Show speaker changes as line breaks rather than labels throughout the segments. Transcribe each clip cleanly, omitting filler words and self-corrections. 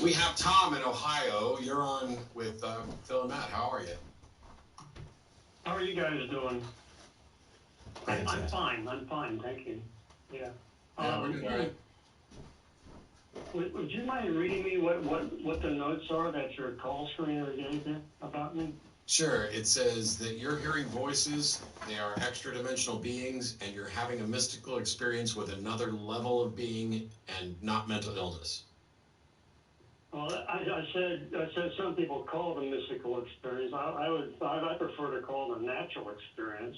We have Tom in Ohio. You're on with Phil and Matt. How are you?
How are you guys doing? I'm fine. I'm fine. Thank you. Yeah.
Yeah, we're doing all right.
Would you mind reading me what the notes are that your call screener gave you about me?
Sure. It says that you're hearing voices, they are extra dimensional beings, and you're having a mystical experience with another level of being and not mental illness.
Well, I said some people call it a mystical experience. I prefer to call it a natural experience.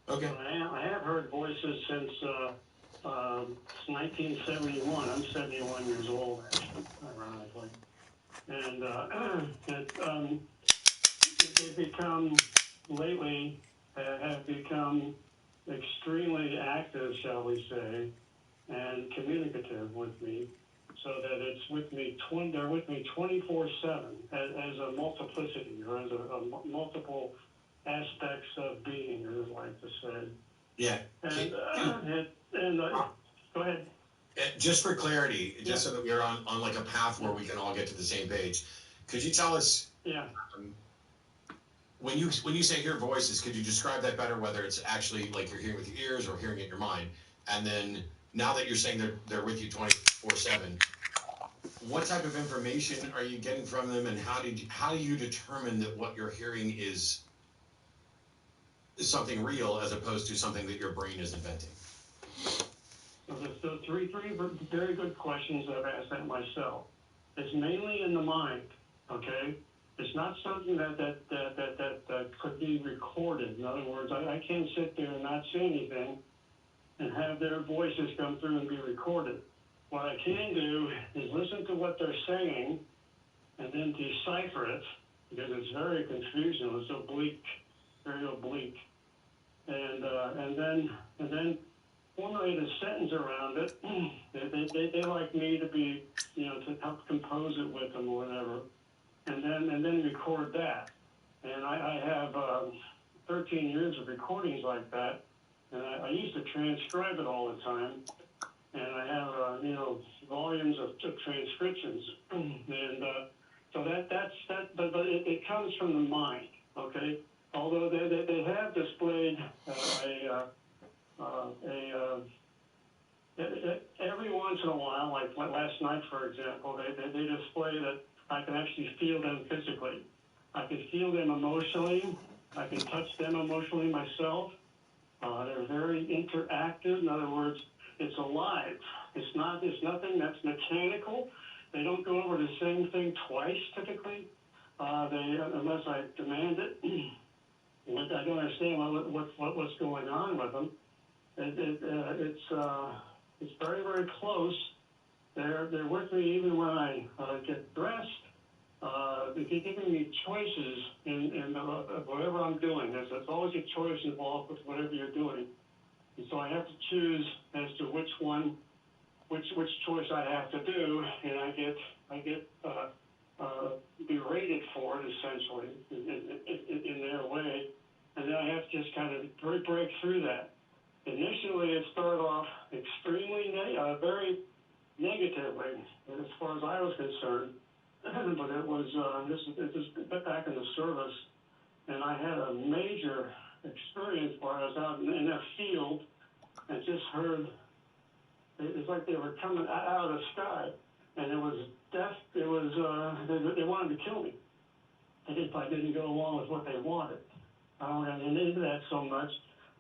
Okay.
But I have heard voices since 1971. I'm 71 years old, actually, ironically. And they've become, lately, have become extremely active, shall we say, and communicative with me, so that it's with me, they're with me 24/7 as a multiplicity, or as a multiple aspects of being, as I like to say.
Yeah.
And go ahead.
Just for clarity, just so that we're on like a path where we can all get to the same page, could you tell us?
Yeah.
When you say hear voices, could you describe that better? Whether it's actually like you're hearing with your ears or hearing it in your mind, and then now that you're saying they're with you 24/7, what type of information are you getting from them, and how do you determine that what you're hearing is something real as opposed to something that your brain is inventing?
So three very good questions that I've asked that myself. It's mainly in the mind, okay? It's not something that could be recorded. In other words, I can't sit there and not say anything and have their voices come through and be recorded. What I can do is listen to what they're saying and then decipher it, because it's very confusing. It's oblique, very oblique, and then formulate a sentence around it. They like me to be, to help compose it with them or whatever, and then record that. And I have 13 years of recordings like that, and I used to transcribe it all the time, and I have volumes of transcriptions, and so that's that. But it comes from the mind, okay? Although they have displayed every once in a while, like last night, for example, they display that I can actually feel them physically. I can feel them emotionally. I can touch them emotionally myself. They're very interactive. In other words, it's alive. It's nothing that's mechanical. They don't go over the same thing twice typically. Unless I demand it. I don't understand what's going on with them. It's very, very close. They're with me even when I get dressed. They're giving me choices in whatever I'm doing. There's always a choice involved with whatever you're doing, and so I have to choose as to which choice I have to do, and I get berated for it essentially in their way, and then I have to just kind of break through that. Initially, it started off extremely very negatively, as far as I was concerned. But it was this back in the service, and I had a major experience where I was out in a field and just heard. It's like they were coming out of the sky, and it was death. It was they wanted to kill me if I didn't go along with what they wanted. I don't want to get into that so much.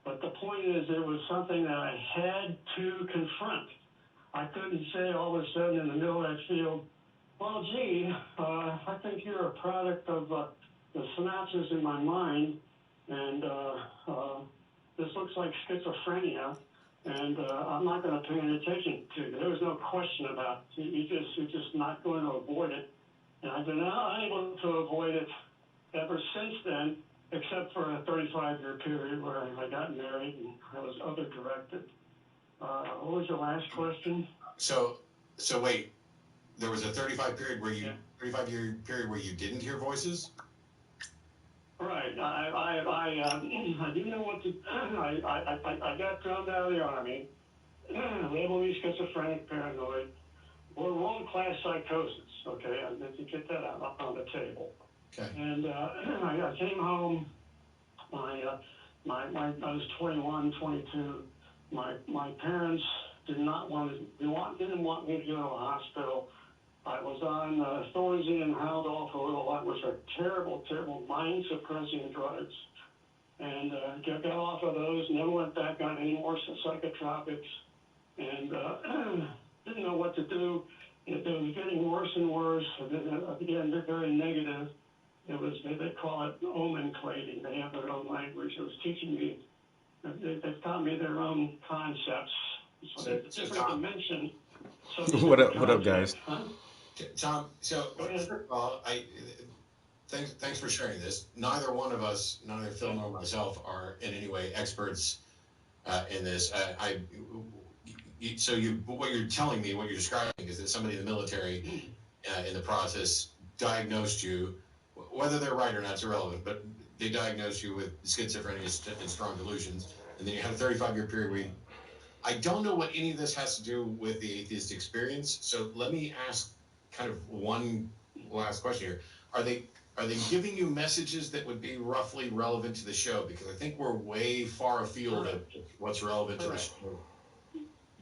But the point is, it was something that I had to confront. I couldn't say all of a sudden in the middle of that field, well, gee, I think you're a product of the synapses in my mind, and this looks like schizophrenia, and I'm not going to pay any attention to you. There was no question about it. You're just not going to avoid it. And I've been unable to avoid it ever since then, except for a 35-year period where I got married and I was other-directed. What was your last question?
So wait, there was a 35-year period where you didn't hear voices?
Right. I do know what to. I got drummed out of the army. Labeled me schizophrenic, paranoid, or world-class psychosis. Okay, I meant to get that out on the table.
Okay.
And I came home. My I was 21, 22. My parents didn't want me to go to a hospital. I was on Thorazine and Haldol for a little while, which are terrible, terrible mind-suppressing drugs. And got off of those, never went back on any more psychotropics, and didn't know what to do. It was getting worse and worse. Again, they're very negative. They call it omenclating. They have their own language. It was teaching me, they've taught me their own concepts. So it's a different dimension. So
What up, guys?
Huh?
Tom, so first of all, thanks for sharing this. Neither one of us, neither Phil nor myself, are in any way experts in this. What you're telling me, what you're describing, is that somebody in the military, in the process, diagnosed you. Whether they're right or not is irrelevant, but they diagnosed you with schizophrenia and strong delusions, and then you had a 35-year period where I don't know what any of this has to do with the atheist experience. So let me ask kind of one last question here. Are they giving you messages that would be roughly relevant to the show? Because I think we're way far afield of what's relevant to the show.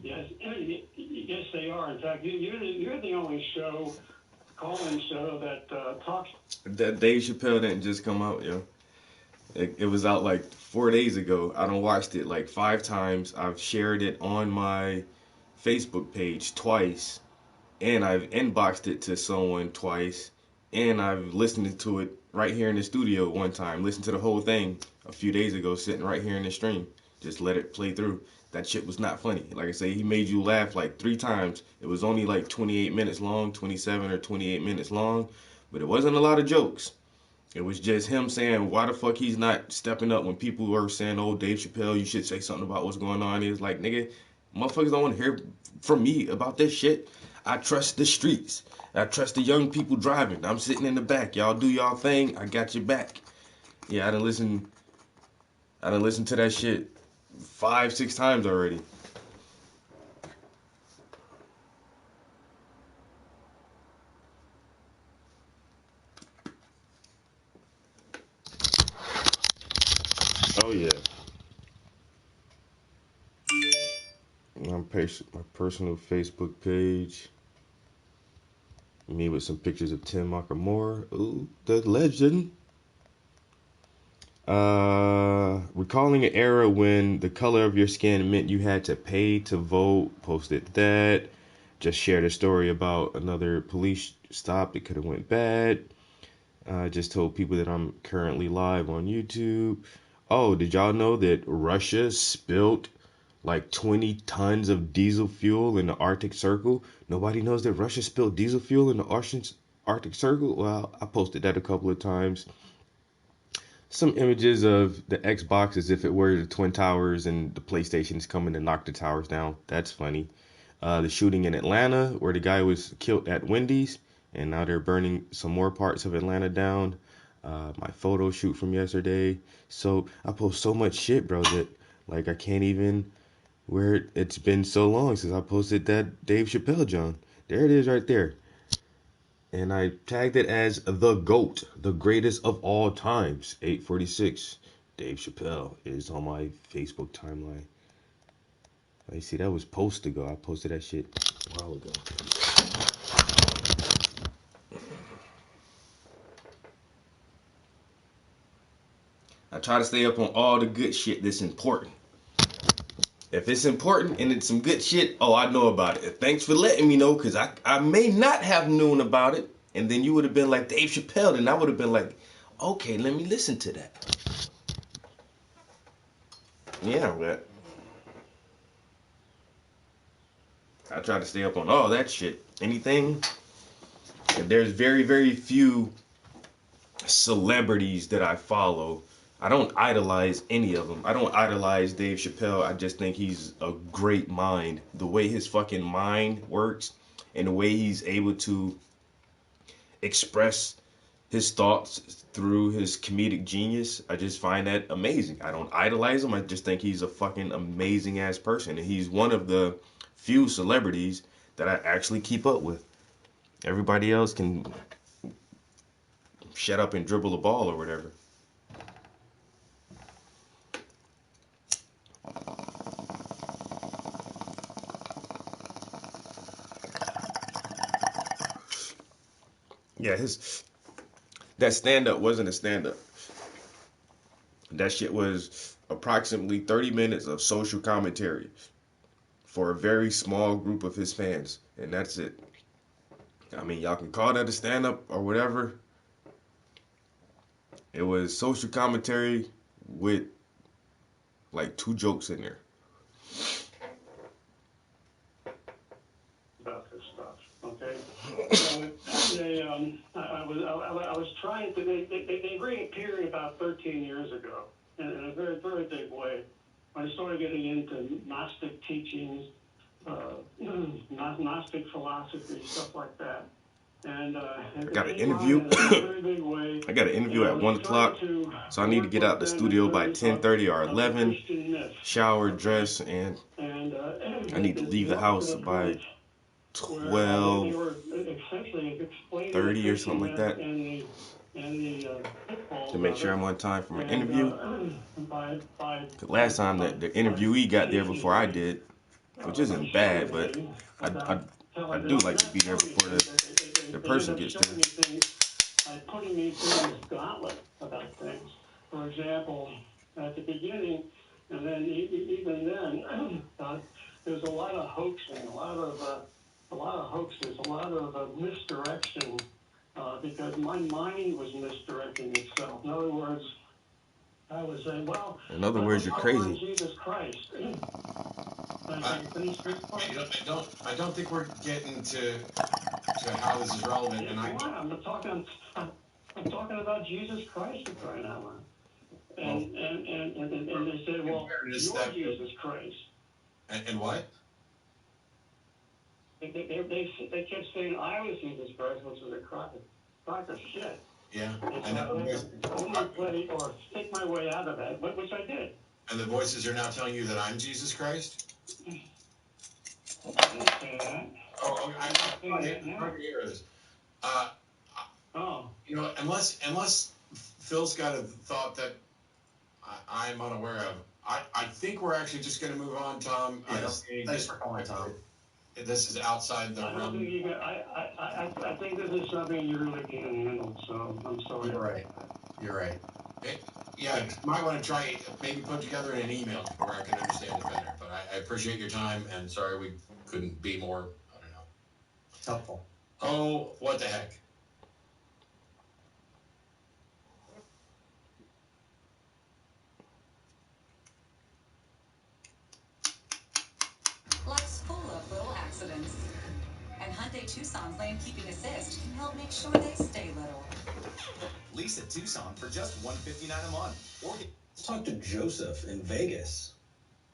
Yes, they are. In fact, you're the only call-in show that talks.
That Dave Chappelle didn't just come out, yo. It was out like 4 days ago. I done watched it like 5 times. I've shared it on my Facebook page twice, and I've inboxed it to someone twice, and I've listened to it right here in the studio one time. Listened to the whole thing a few days ago, sitting right here in the stream. Just let it play through. That shit was not funny. Like I say, he made you laugh like 3 times. It was only like 28 minutes long, 27 or 28 minutes long, but it wasn't a lot of jokes. It was just him saying why the fuck he's not stepping up when people were saying, oh, Dave Chappelle, you should say something about what's going on. He was like, nigga, motherfuckers don't want to hear from me about this shit. I trust the streets. I trust the young people driving. I'm sitting in the back. Y'all do y'all thing. I got your back. Yeah, I done listened to that shit 5, 6 times already. Oh yeah. My personal Facebook page. Me with some pictures of Tim Nakamura. Ooh, the legend. Recalling an era when the color of your skin meant you had to pay to vote. Posted that. Just shared a story about another police stop that could have went bad. Just told people that I'm currently live on YouTube. Oh, did y'all know that Russia spilled like 20 tons of diesel fuel in the Arctic Circle? Nobody knows that Russia spilled diesel fuel in the Arctic Circle? Well, I posted that a couple of times. Some images of the Xbox as if it were the Twin Towers and the PlayStation is coming to knock the towers down. That's funny. The shooting in Atlanta where the guy was killed at Wendy's, and now they're burning some more parts of Atlanta down. My photo shoot from yesterday. So I post so much shit, bro, that like I can't even, where it's been so long since I posted that Dave Chappelle John. There it is right there. And I tagged it as the GOAT, the greatest of all times. 846. Dave Chappelle is on my Facebook timeline. You see, that was post ago. I posted that shit a while ago. I try to stay up on all the good shit that's important. If it's important and it's some good shit, oh, I know about it. Thanks for letting me know, because I may not have known about it. And then you would have been like, Dave Chappelle, and I would have been like, okay, let me listen to that. Yeah, but I try to stay up on all that shit. Anything. And there's very, very few celebrities that I follow. I don't idolize any of them. I don't idolize Dave Chappelle. I just think he's a great mind. The way his fucking mind works and the way he's able to express his thoughts through his comedic genius, I just find that amazing. I don't idolize him. I just think he's a fucking amazing ass person. And he's one of the few celebrities that I actually keep up with. Everybody else can shut up and dribble a ball or whatever. that stand up wasn't a stand up. That shit was approximately 30 minutes of social commentary for a very small group of his fans, and that's it. I mean, y'all can call that a stand up or whatever. It was social commentary with like 2 jokes in there.
About this stuff, okay? So I was trying to, they reappeared about 13 years ago in a very, very big way. I started getting into Gnostic teachings, Gnostic philosophy, stuff like that. And
I got an
it came on
interview.
in a very big way.
I got an interview at 1 o'clock, so I need to get out the studio by 10:30 or 11. Shower, dress, and I need to leave the house by 12:30 or something like that to make sure I'm on time for my interview. Cause last time the interviewee got there before I did, which isn't bad, but I do like to be there before the person gets there.
Putting me through this gauntlet about things. For example, at the beginning, and then even then, there's a lot of hoaxing, a lot of hoaxes, a lot of misdirection, because my mind was misdirecting itself. In other words, I was saying, well,
in other words, you're crazy.
Jesus Christ.
I don't think we're getting to how this is relevant, and
I'm talking about Jesus Christ for crying out loud. And they said, well, you're Jesus Christ.
And what?
They kept saying I was Jesus Christ, which was a crock of shit.
Yeah.
And I had to only play or take my way out of that, which I did.
And the voices are now telling you that I'm Jesus Christ?
I didn't say that.
Oh, I hear this. You know, unless Phil's got a thought that I'm unaware of, I think we're actually just going to move on, Tom.
Yes. Thanks for calling, Tom.
This is outside the
I don't
realm.
think you can, I think this is something you really can't handle, so I'm sorry.
You're right. You're right.
Yeah, you might want to try, maybe put together in an email where I can understand it better. But I appreciate your time, and sorry we couldn't be more, I don't know.
Helpful.
Oh, what the heck.
Life's full of little accidents. And Hyundai Tucson's lane keeping assist can help make sure they stay little.
Lease a Tucson for just $159 a month. Or
Let's talk to Joseph in Vegas.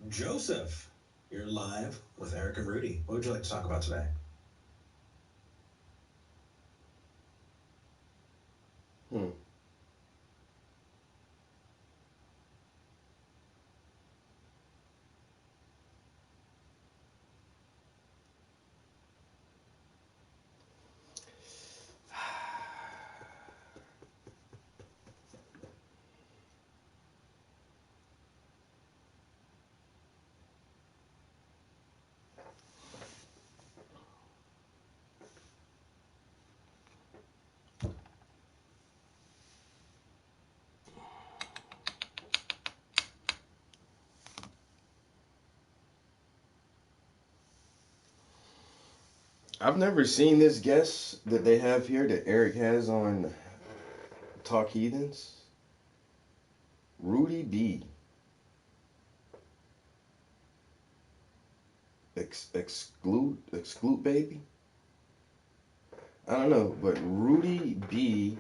Joseph, you're live with Eric and Rudy. What would you like to talk about today?
I've never seen this guest that they have here that Eric has on Talk Heathens. Rudy B. Exclude baby. I don't know, but Rudy B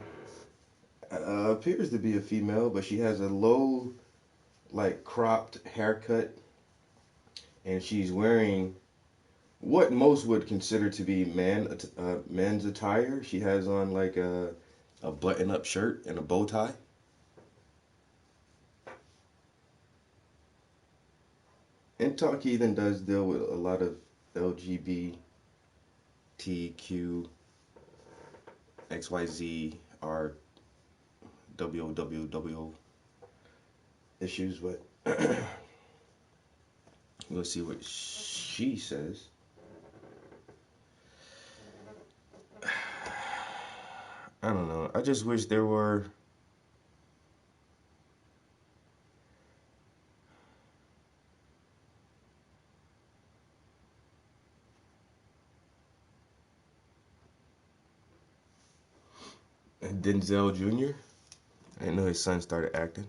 appears to be a female, but she has a low, like cropped haircut, and she's wearing what most would consider to be men's attire. She has on like a button-up shirt and a bow tie. And Talk Heathen does deal with a lot of LGBTQ, XYZ, or WWW issues, but we'll see what she says. I don't know. I just wish there were. Denzel Jr. I didn't know his son started acting.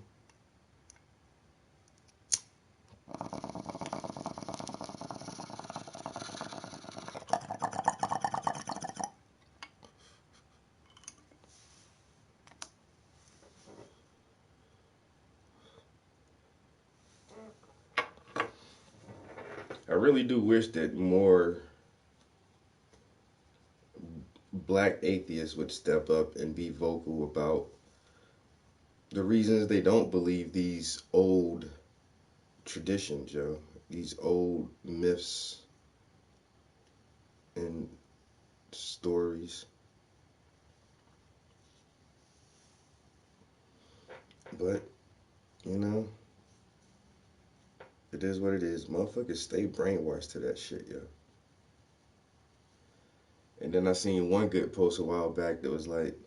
I really do wish that more black atheists would step up and be vocal about the reasons they don't believe these old traditions, yo. These old myths and stories. But, you know, it is what it is. Motherfuckers stay brainwashed to that shit, yo. And then I seen one good post a while back that was like,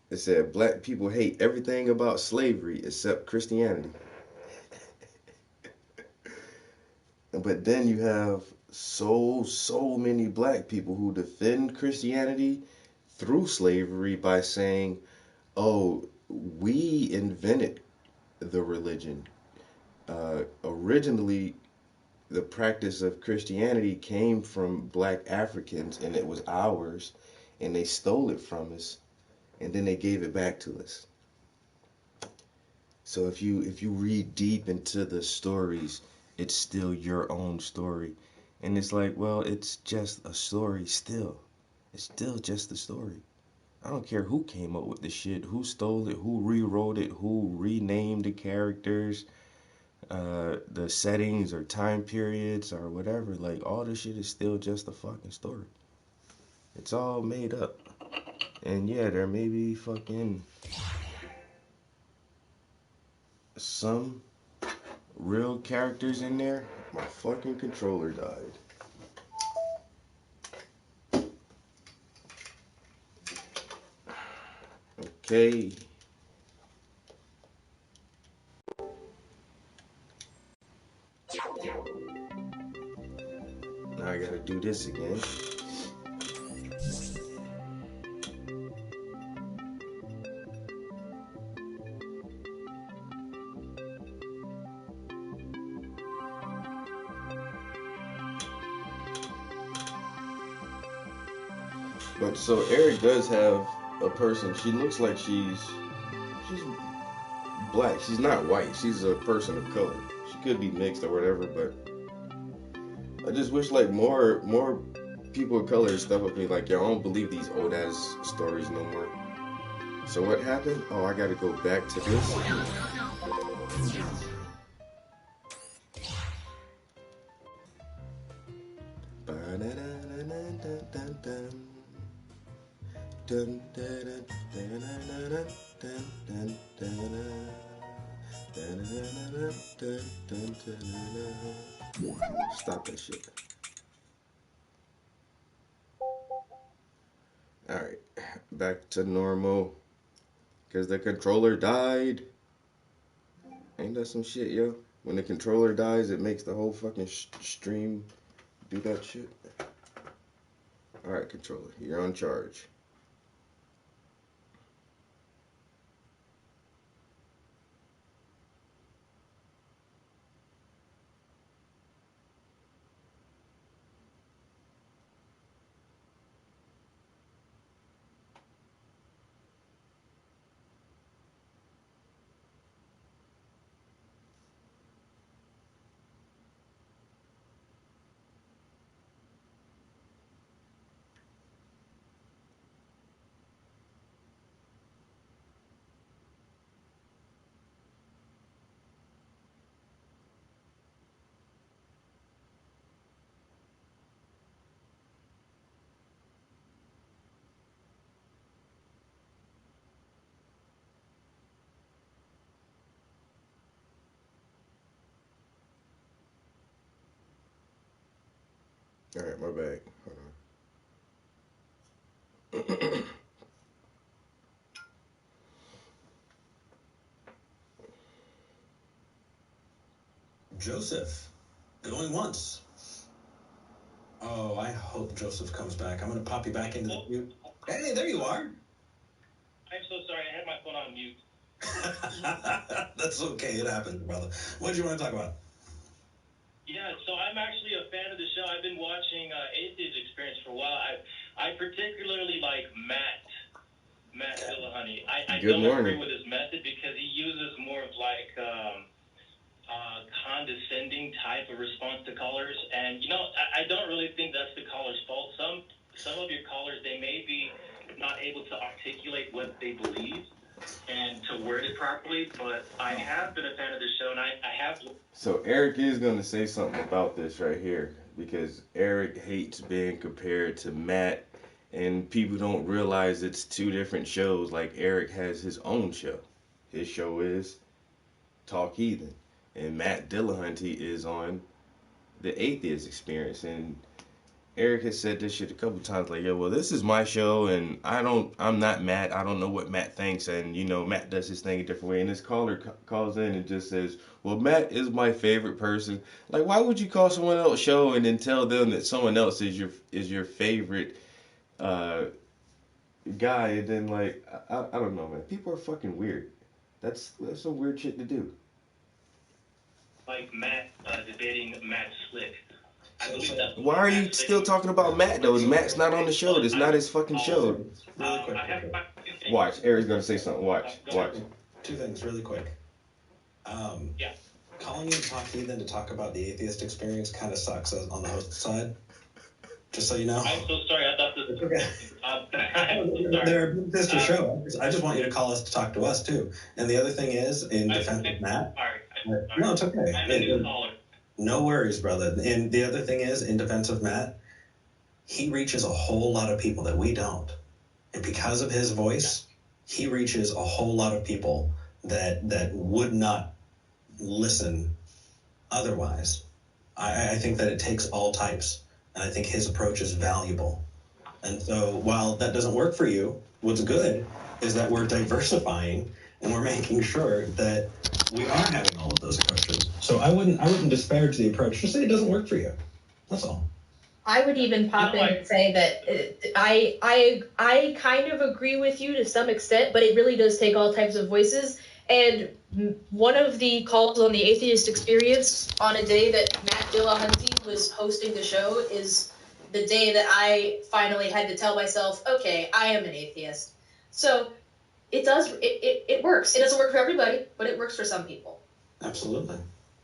it said, black people hate everything about slavery except Christianity. But then you have so many black people who defend Christianity through slavery by saying, oh, we invented the religion. Originally, the practice of Christianity came from black Africans and it was ours, and they stole it from us, and then they gave it back to us. So if you read deep into the stories, it's still your own story. And it's like, well, it's just a story still. It's still just a story. I don't care who came up with the shit, who stole it, who rewrote it, who renamed the characters, the settings or time periods or whatever. Like, all this shit is still just a fucking story. It's all made up. And yeah, there may be fucking some real characters in there. My fucking controller died. Okay. Now I gotta do this again. But so Eric does have a person. She looks like she's black. She's not white. She's a person of color. She could be mixed or whatever, but I just wish like more people of color step up and be like, yo, I don't believe these old ass stories no more. So what happened? Oh, I gotta go back to this. Stop that shit. Alright, back to normal. Because the controller died. Ain't that some shit, yo? When the controller dies, it makes the whole fucking stream do that shit. Alright, controller, you're on charge. Alright, my bad. Hold on.
Joseph, going once. Oh, I hope Joseph comes back. I'm gonna pop you back into the queue. Hey, there you are.
I'm so sorry. I had my phone on mute.
That's okay. It happens, brother. What do you want to talk about?
Yeah, so I'm actually a fan of the show. I've been watching Atheist Experience for a while. I particularly like Matt Dillahunty. I
Good
don't
morning.
agree with his method because he uses more of like condescending type of response to callers, and I don't really think that's the caller's fault. Some of your callers, they may be not able to articulate what they believe and to word it properly, but I have been a fan of the show, and I have.
So Eric is going to say something about this right here because Eric hates being compared to Matt, and people don't realize it's two different shows. Like Eric has his own show. His show is Talk Heathen, and Matt Dillahunty is on the Atheist Experience. And Eric has said this shit a couple times, like, yo, well, this is my show, and I'm not Matt. I don't know what Matt thinks, and Matt does his thing a different way. And this caller calls in and just says, well, Matt is my favorite person. Like, why would you call someone else show and then tell them that someone else is your favorite guy? And then like, I don't know, man. People are fucking weird. That's some weird shit to do.
Like Matt debating Matt Slick. I believe that's
Why are you still talking about Matt though? Matt's not on the show. It's not his fucking show.
Really quick.
Watch, Eric's gonna say something. Watch.
Two things, really quick.
Yeah.
Calling you Talk Heathen to talk about the Atheist Experience kind of sucks on the host side. Just so you know.
I'm so sorry. I thought this.
Okay.
I'm so sorry.
They're a big sister show. I just want you to call us to talk to us too. And the other thing is, in defense of Matt.
Sorry.
No, it's okay.
I'm a new caller.
No worries, brother. And the other thing is, in defense of Matt, he reaches a whole lot of people that we don't. And because of his voice, he reaches a whole lot of people that would not listen otherwise. I think that it takes all types. And I think his approach is valuable. And so while that doesn't work for you, what's good is that we're diversifying and we're making sure that we are having all of those approaches. So I wouldn't disparage the approach. Just say it doesn't work for you. That's all.
I would even pop in and say that I kind of agree with you to some extent, but it really does take all types of voices. And one of the calls on the Atheist Experience on a day that Matt Dillahunty was hosting the show is the day that I finally had to tell myself, okay, I am an atheist. So it works. It doesn't work for everybody, but it works for some people.
Absolutely.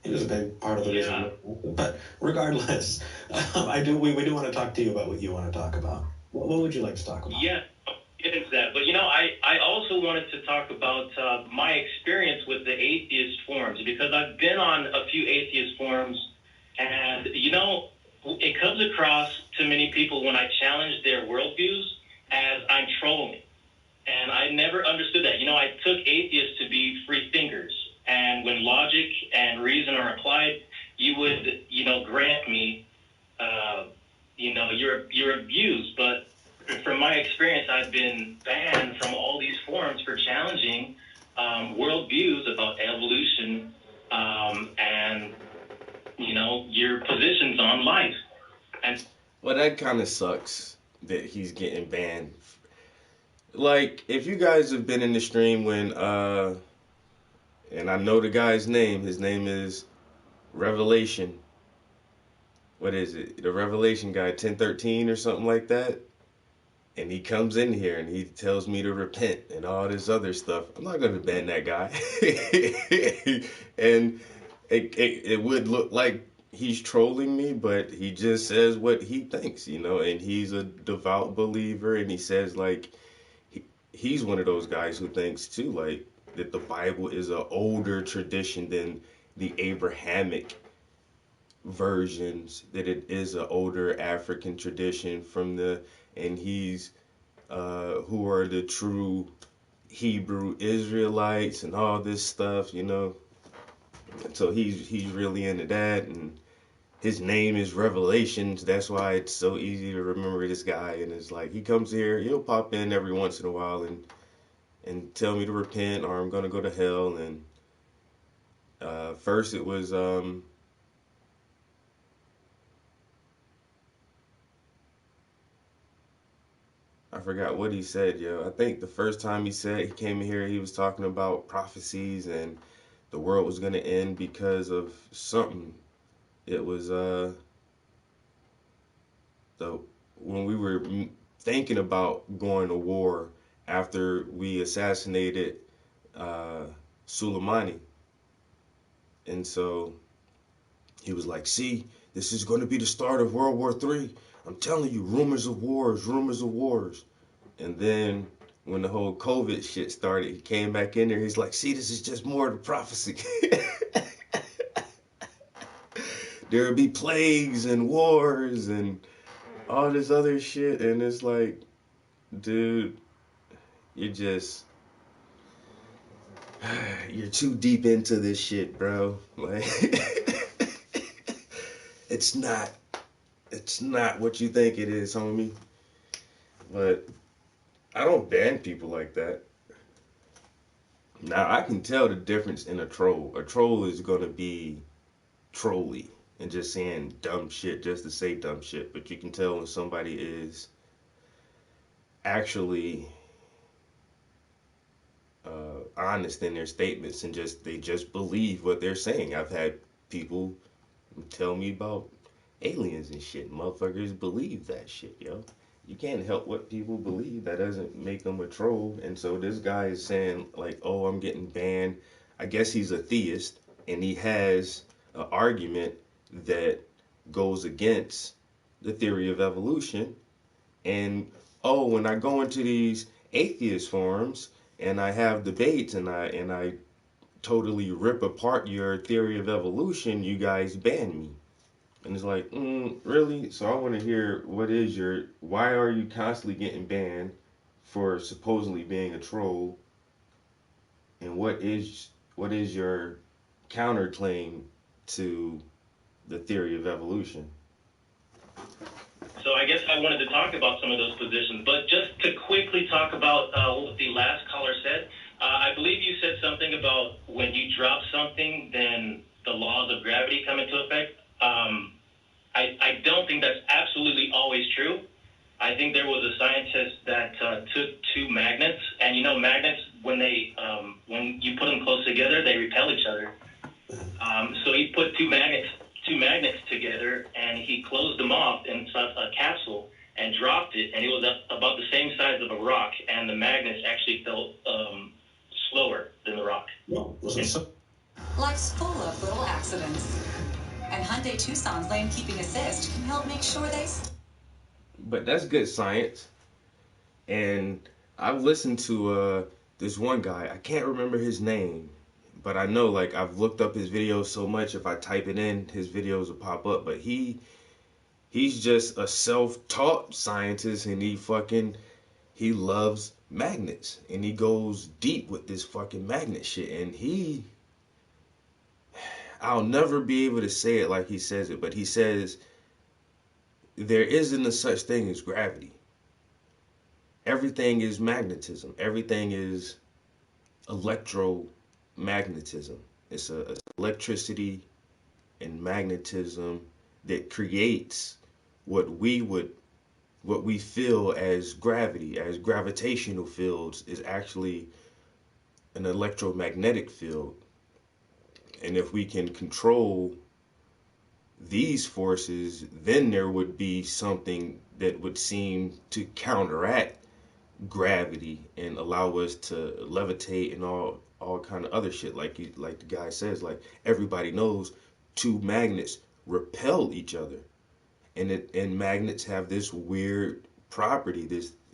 He was a big part of the reason. But regardless, we do want to talk to you about what you want to talk about. What would you like to talk about?
Yeah, get into that. But I also wanted to talk about my experience with the atheist forums, because I've been on a few atheist forums, and it comes across to many people when I challenge their worldviews as I'm trolling. And I never understood that. I took atheists to be free thinkers. And when logic and reason are applied, you would, grant me, your views. But from my experience, I've been banned from all these forums for challenging worldviews about evolution and, your positions on life. And
well, that kind of sucks that he's getting banned. Like, if you guys have been in the stream when, and I know the guy's name, his name is Revelation. What is it? The Revelation guy, 1013 or something like that. And he comes in here and he tells me to repent and all this other stuff. I'm not going to ban that guy. And it would look like he's trolling me, but he just says what he thinks, and he's a devout believer, and he says, like, he's one of those guys who thinks, too, like, that the Bible is an older tradition than the Abrahamic versions, that it is an older African tradition and he's, who are the true Hebrew Israelites and all this stuff, So he's really into that, and his name is Revelations. That's why it's so easy to remember this guy. And it's like, he comes here, he'll pop in every once in a while and tell me to repent or I'm gonna go to hell. And first it was I forgot what he said, yo. I think the first time he came in here, he was talking about prophecies and the world was gonna end because of something. It was the when we were thinking about going to war after we assassinated Soleimani, and so he was like, "See, this is going to be the start of World War III. I'm telling you, rumors of wars, rumors of wars." And then when the whole COVID shit started, he came back in there. He's like, "See, this is just more of the prophecy." There would be plagues and wars and all this other shit, and it's like, dude, you're just you're too deep into this shit, bro. Like, it's not what you think it is, homie. But I don't ban people like that. Now I can tell the difference in a troll. A troll is gonna be trolly and just saying dumb shit just to say dumb shit, but you can tell when somebody is actually honest in their statements and they just believe what they're saying. I've had people tell me about aliens and shit. Motherfuckers believe that shit, yo. You can't help what people believe. That doesn't make them a troll. And so this guy is saying like, "Oh, I'm getting banned." I guess he's a theist and he has an argument that goes against the theory of evolution. And oh, when I go into these atheist forums and I have debates and I totally rip apart your theory of evolution, you guys ban me. And it's like, really? So I want to hear why are you constantly getting banned for supposedly being a troll? And what is your counterclaim to the theory of evolution?
So I guess I wanted to talk about some of those positions, but just to quickly talk about what the last caller said, I believe you said something about when you drop something, then the laws of gravity come into effect. I don't think that's absolutely always true. I think there was a scientist that took two magnets, and magnets, when you put them close together, they repel each other. So he put two magnets together, and he closed them off inside a capsule and dropped it, and it was about the same size of a rock, and the magnets actually felt slower than the rock.
Life's full of little accidents, and Hyundai Tucson's lane keeping assist can help make sure they...
But that's good science. And I've listened to this one guy, I can't remember his name, but I know, like, I've looked up his videos so much, if I type it in, his videos will pop up. But he's just a self-taught scientist, and he loves magnets, and he goes deep with this fucking magnet shit. And I'll never be able to say it like he says it, but he says there isn't a such thing as gravity. Everything is magnetism. Everything is electromagnetism. It's electricity and magnetism that creates what we feel as gravity, as gravitational fields, is actually an electromagnetic field. And if we can control these forces, then there would be something that would seem to counteract gravity and allow us to levitate and all kind of other shit. Like the guy says, like, everybody knows two magnets repel each other, and magnets have this weird property.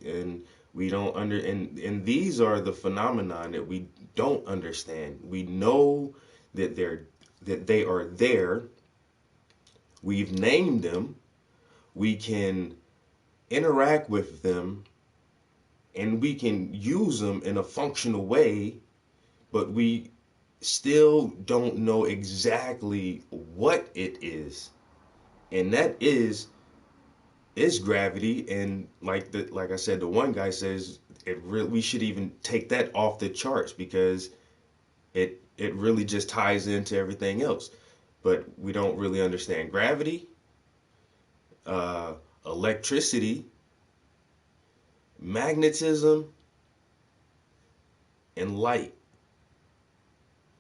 And we don't and these are the phenomenon that we don't understand. We know that they are there. We've named them. We can interact with them, and we can use them in a functional way, but we still don't know exactly what it is. And that is gravity. And like I said, the one guy says we should even take that off the charts, because it really just ties into everything else. But we don't really understand gravity, electricity, magnetism and light.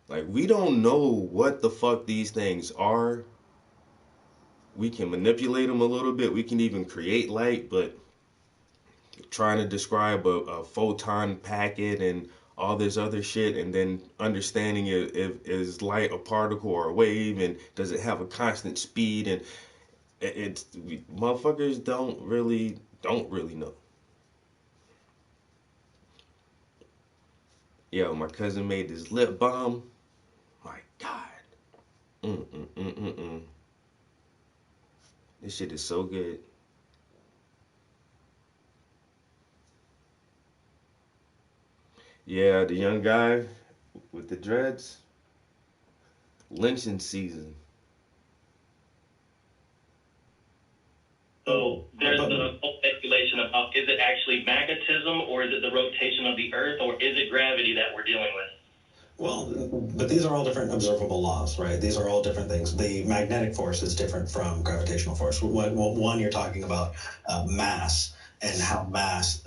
Like, we don't know what the fuck these things are. We can manipulate them a little bit. We can even create light, but trying to describe a photon packet and all this other shit, and then understanding if is light a particle or a wave, and does it have a constant speed, and motherfuckers don't really know. Yo, my cousin made this lip balm. My God. This shit is so good. Yeah, the young guy with the dreads. Lynching season.
So there's the whole speculation about, is it actually magnetism, or is it the rotation of the Earth, or is it gravity that we're dealing with?
Well, but these are all different observable laws, right? These are all different things. The magnetic force is different from gravitational force. One, you're talking about mass and how mass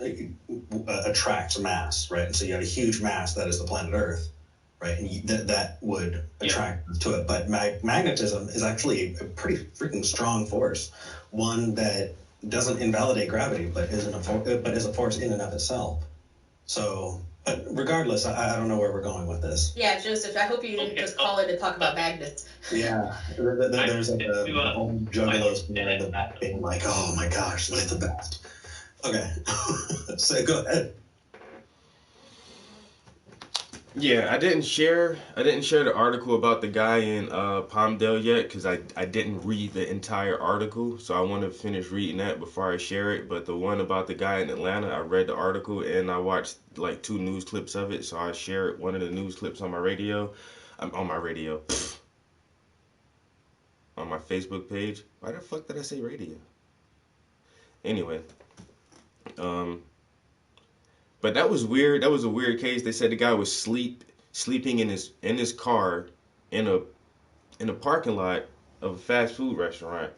attracts mass, right? And so you have a huge mass that is the planet Earth, right? And that would attract to it. But magnetism is actually a pretty freaking strong force, one that doesn't invalidate gravity, but is a force in and of itself. So. But regardless, I don't know where we're going with this.
Yeah, Joseph, I hope you didn't just call in to talk about magnets.
Yeah, there's like a old juggalos in the back being like, oh my gosh, they're the best. Okay, so go ahead.
Yeah, I didn't share the article about the guy in Palmdale yet, because I didn't read the entire article, so I want to finish reading that before I share it. But the one about the guy in Atlanta, I read the article and I watched like 2 news clips of it, so I shared one of the news clips on my radio. On my Facebook page. Why the fuck did I say radio? Anyway, but that was weird. That was a weird case. They said the guy was sleeping in his car in a parking lot of a fast food restaurant.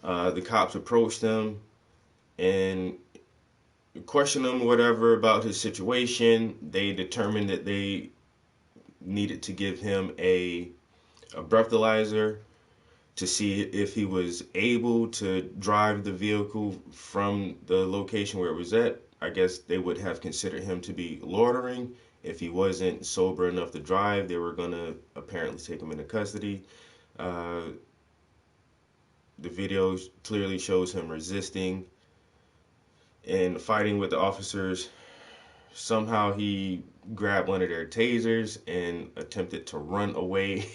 The cops approached him and questioned him, whatever, about his situation. They determined that they needed to give him a breathalyzer to see if he was able to drive the vehicle from the location where it was at. I guess they would have considered him to be loitering. If he wasn't sober enough to drive, they were going to apparently take him into custody. The video clearly shows him resisting and fighting with the officers. Somehow he grabbed one of their tasers and attempted to run away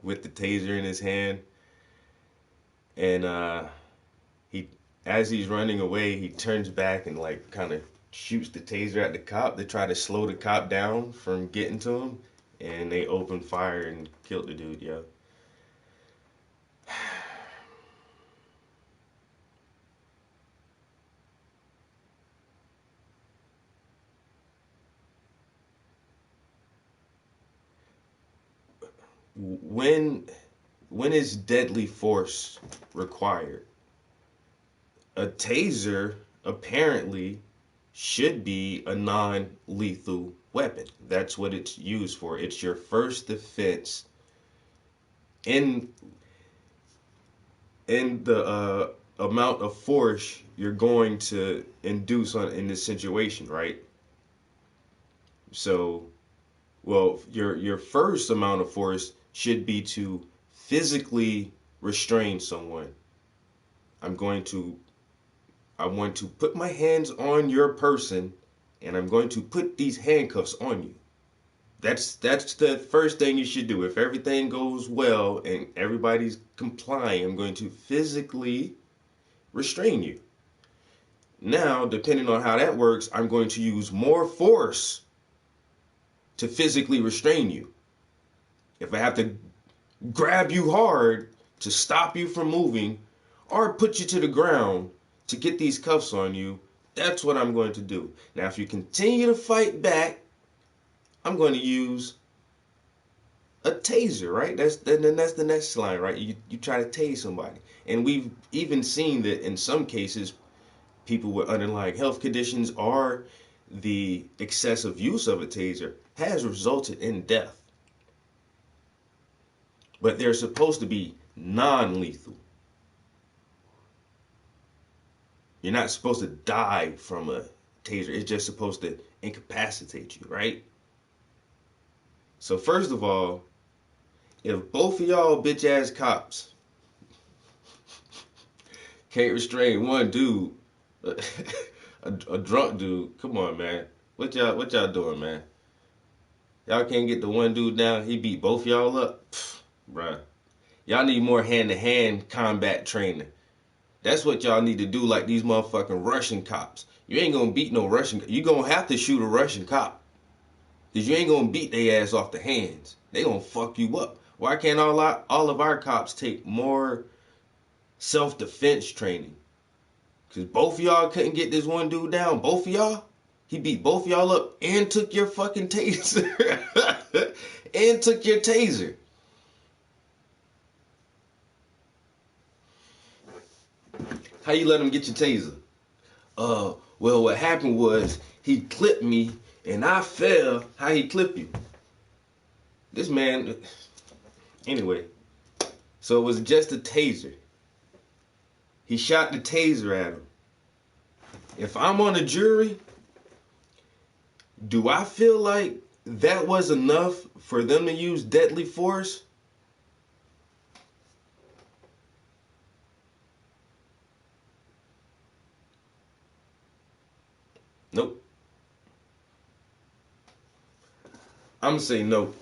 with the taser in his hand. And as he's running away, he turns back and like kind of shoots the taser at the cop to try to slow the cop down from getting to him. And they opened fire and killed the dude, yo. When is deadly force required? A taser apparently should be a non-lethal weapon. That's what it's used for. It's your first defense in the amount of force you're going to induce in this situation, right? So, well, your first amount of force should be to physically restrain someone. I want to put my hands on your person, and I'm going to put these handcuffs on you. That's the first thing you should do. If everything goes well and everybody's complying, I'm going to physically restrain you. Now, depending on how that works, I'm going to use more force to physically restrain you. If I have to grab you hard to stop you from moving or put you to the ground to get these cuffs on you, that's what I'm going to do. Now, if you continue to fight back, I'm going to use a taser, right? That's the next line, right? You try to tase somebody. And we've even seen that in some cases, people with underlying health conditions or the excessive use of a taser has resulted in death. But they're supposed to be non-lethal. You're not supposed to die from a taser. It's just supposed to incapacitate you, right? So first of all, if both of y'all bitch ass cops can't restrain one dude, a drunk dude, come on, man. What y'all doing, man? Y'all can't get the one dude down, he beat both y'all up? Pfft, bruh. Y'all need more hand-to-hand combat training. That's what y'all need to do, like these motherfucking Russian cops. You ain't gonna beat no Russian. You gonna have to shoot a Russian cop, cause you ain't gonna beat their ass off the hands. They gonna fuck you up. Why can't all of our cops take more self-defense training? Cause both of y'all couldn't get this one dude down. Both of y'all, he beat both of y'all up and took your fucking taser. And took your taser. How you let him get your taser? Well, what happened was he clipped me and I fell. How he clip you? This man, anyway, so it was just a taser. He shot the taser at him. If I'm on a jury, do I feel like that was enough for them to use deadly force? Nope. I'm gonna say no.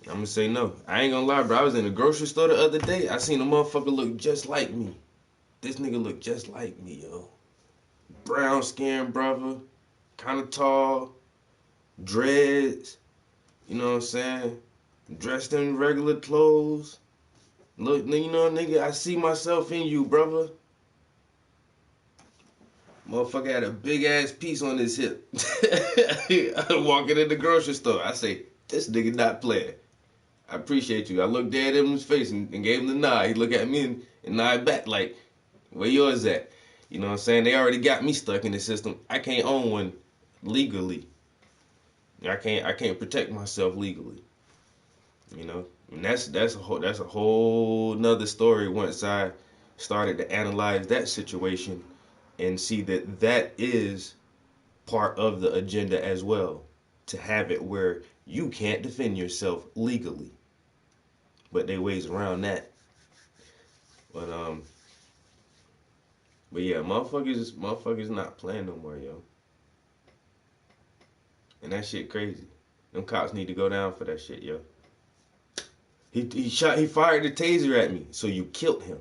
I'm gonna say no. I ain't gonna lie, bro. I was in the grocery store the other day. I seen a motherfucker look just like me. This nigga look just like me, yo. Brown skin, brother. Kind of tall. Dreads. You know what I'm saying? Dressed in regular clothes. Look, you know, nigga, I see myself in you, brother. Motherfucker had a big ass piece on his hip. I'm walking in the grocery store. I say, this nigga not playing. I appreciate you. I looked dead in his face and gave him the nod. He looked at me and nodded back like, where yours at? You know what I'm saying? They already got me stuck in the system. I can't own one legally. I can't protect myself legally. You know? And that's a whole nother story once I started to analyze that situation and see that is part of the agenda as well, to have it where you can't defend yourself legally. But they ways around that. But yeah, motherfuckers not playing no more, yo. And that shit crazy. Them cops need to go down for that shit, yo. He fired the taser at me, so you killed him.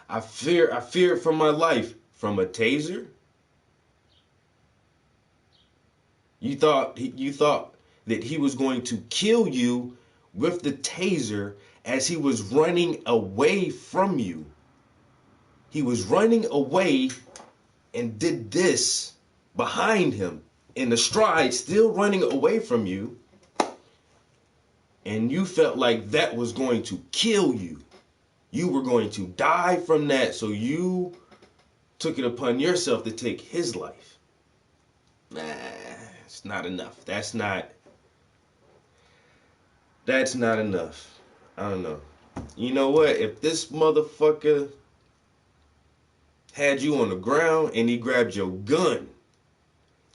I feared for my life from a taser. You thought that he was going to kill you with the taser as he was running away from you. He was running away and did this behind him in the stride, still running away from you. And you felt like that was going to kill you. You were going to die from that, so you took it upon yourself to take his life. Nah, it's not enough. That's not enough. I don't know. You know what? If this motherfucker had you on the ground and he grabbed your gun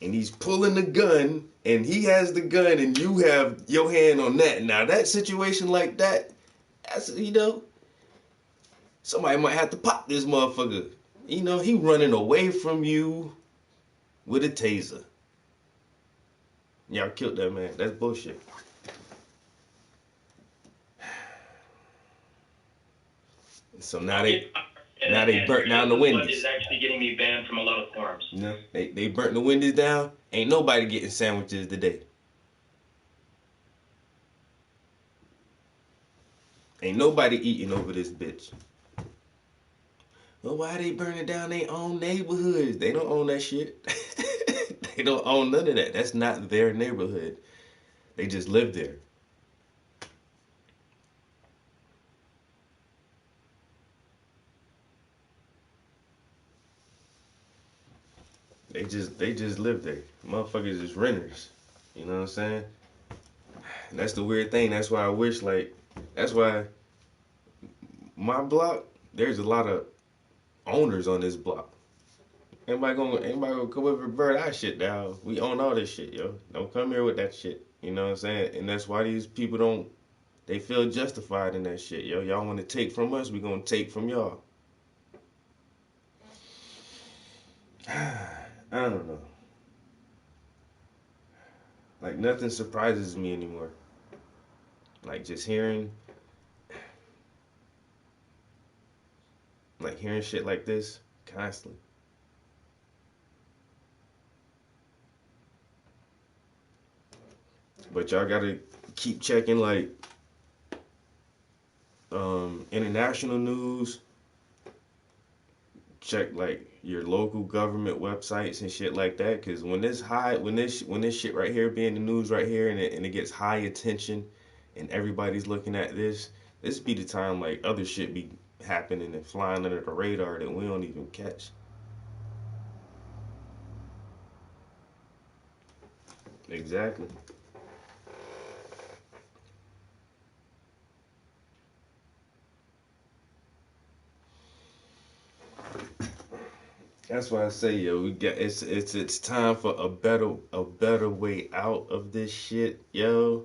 and he's pulling the gun and he has the gun and you have your hand on that. Now that situation like that, that's, you know, somebody might have to pop this motherfucker. You know, he running away from you with a taser. Y'all killed that man. That's bullshit. So now they burnt down the Wendy's.
Is actually getting me banned from a lot of forums.
You know, they burnt the Wendy's down. Ain't nobody getting sandwiches today. Ain't nobody eating over this bitch. Well, why they burning down their own neighborhoods? They don't own that shit. They don't own none of that. That's not their neighborhood. They just live there. They just live there. Motherfuckers is renters. You know what I'm saying? And that's the weird thing. That's why I wish that's why my block, there's a lot of owners on this block. Anybody gonna come over and burn our shit down? We own all this shit, yo. Don't come here with that shit. You know what I'm saying? And that's why these people they feel justified in that shit, yo. Y'all wanna take from us, we gonna take from y'all. I don't know. Like nothing surprises me anymore. Like just hearing shit like this constantly. But y'all gotta keep checking international news. Check your local government websites and shit like that. Cause when this shit right here be in the news right here and it gets high attention and everybody's looking at this be the time other shit be happening and flying under the radar that we don't even catch. Exactly. That's why I say, yo, it's time for a better way out of this shit, yo.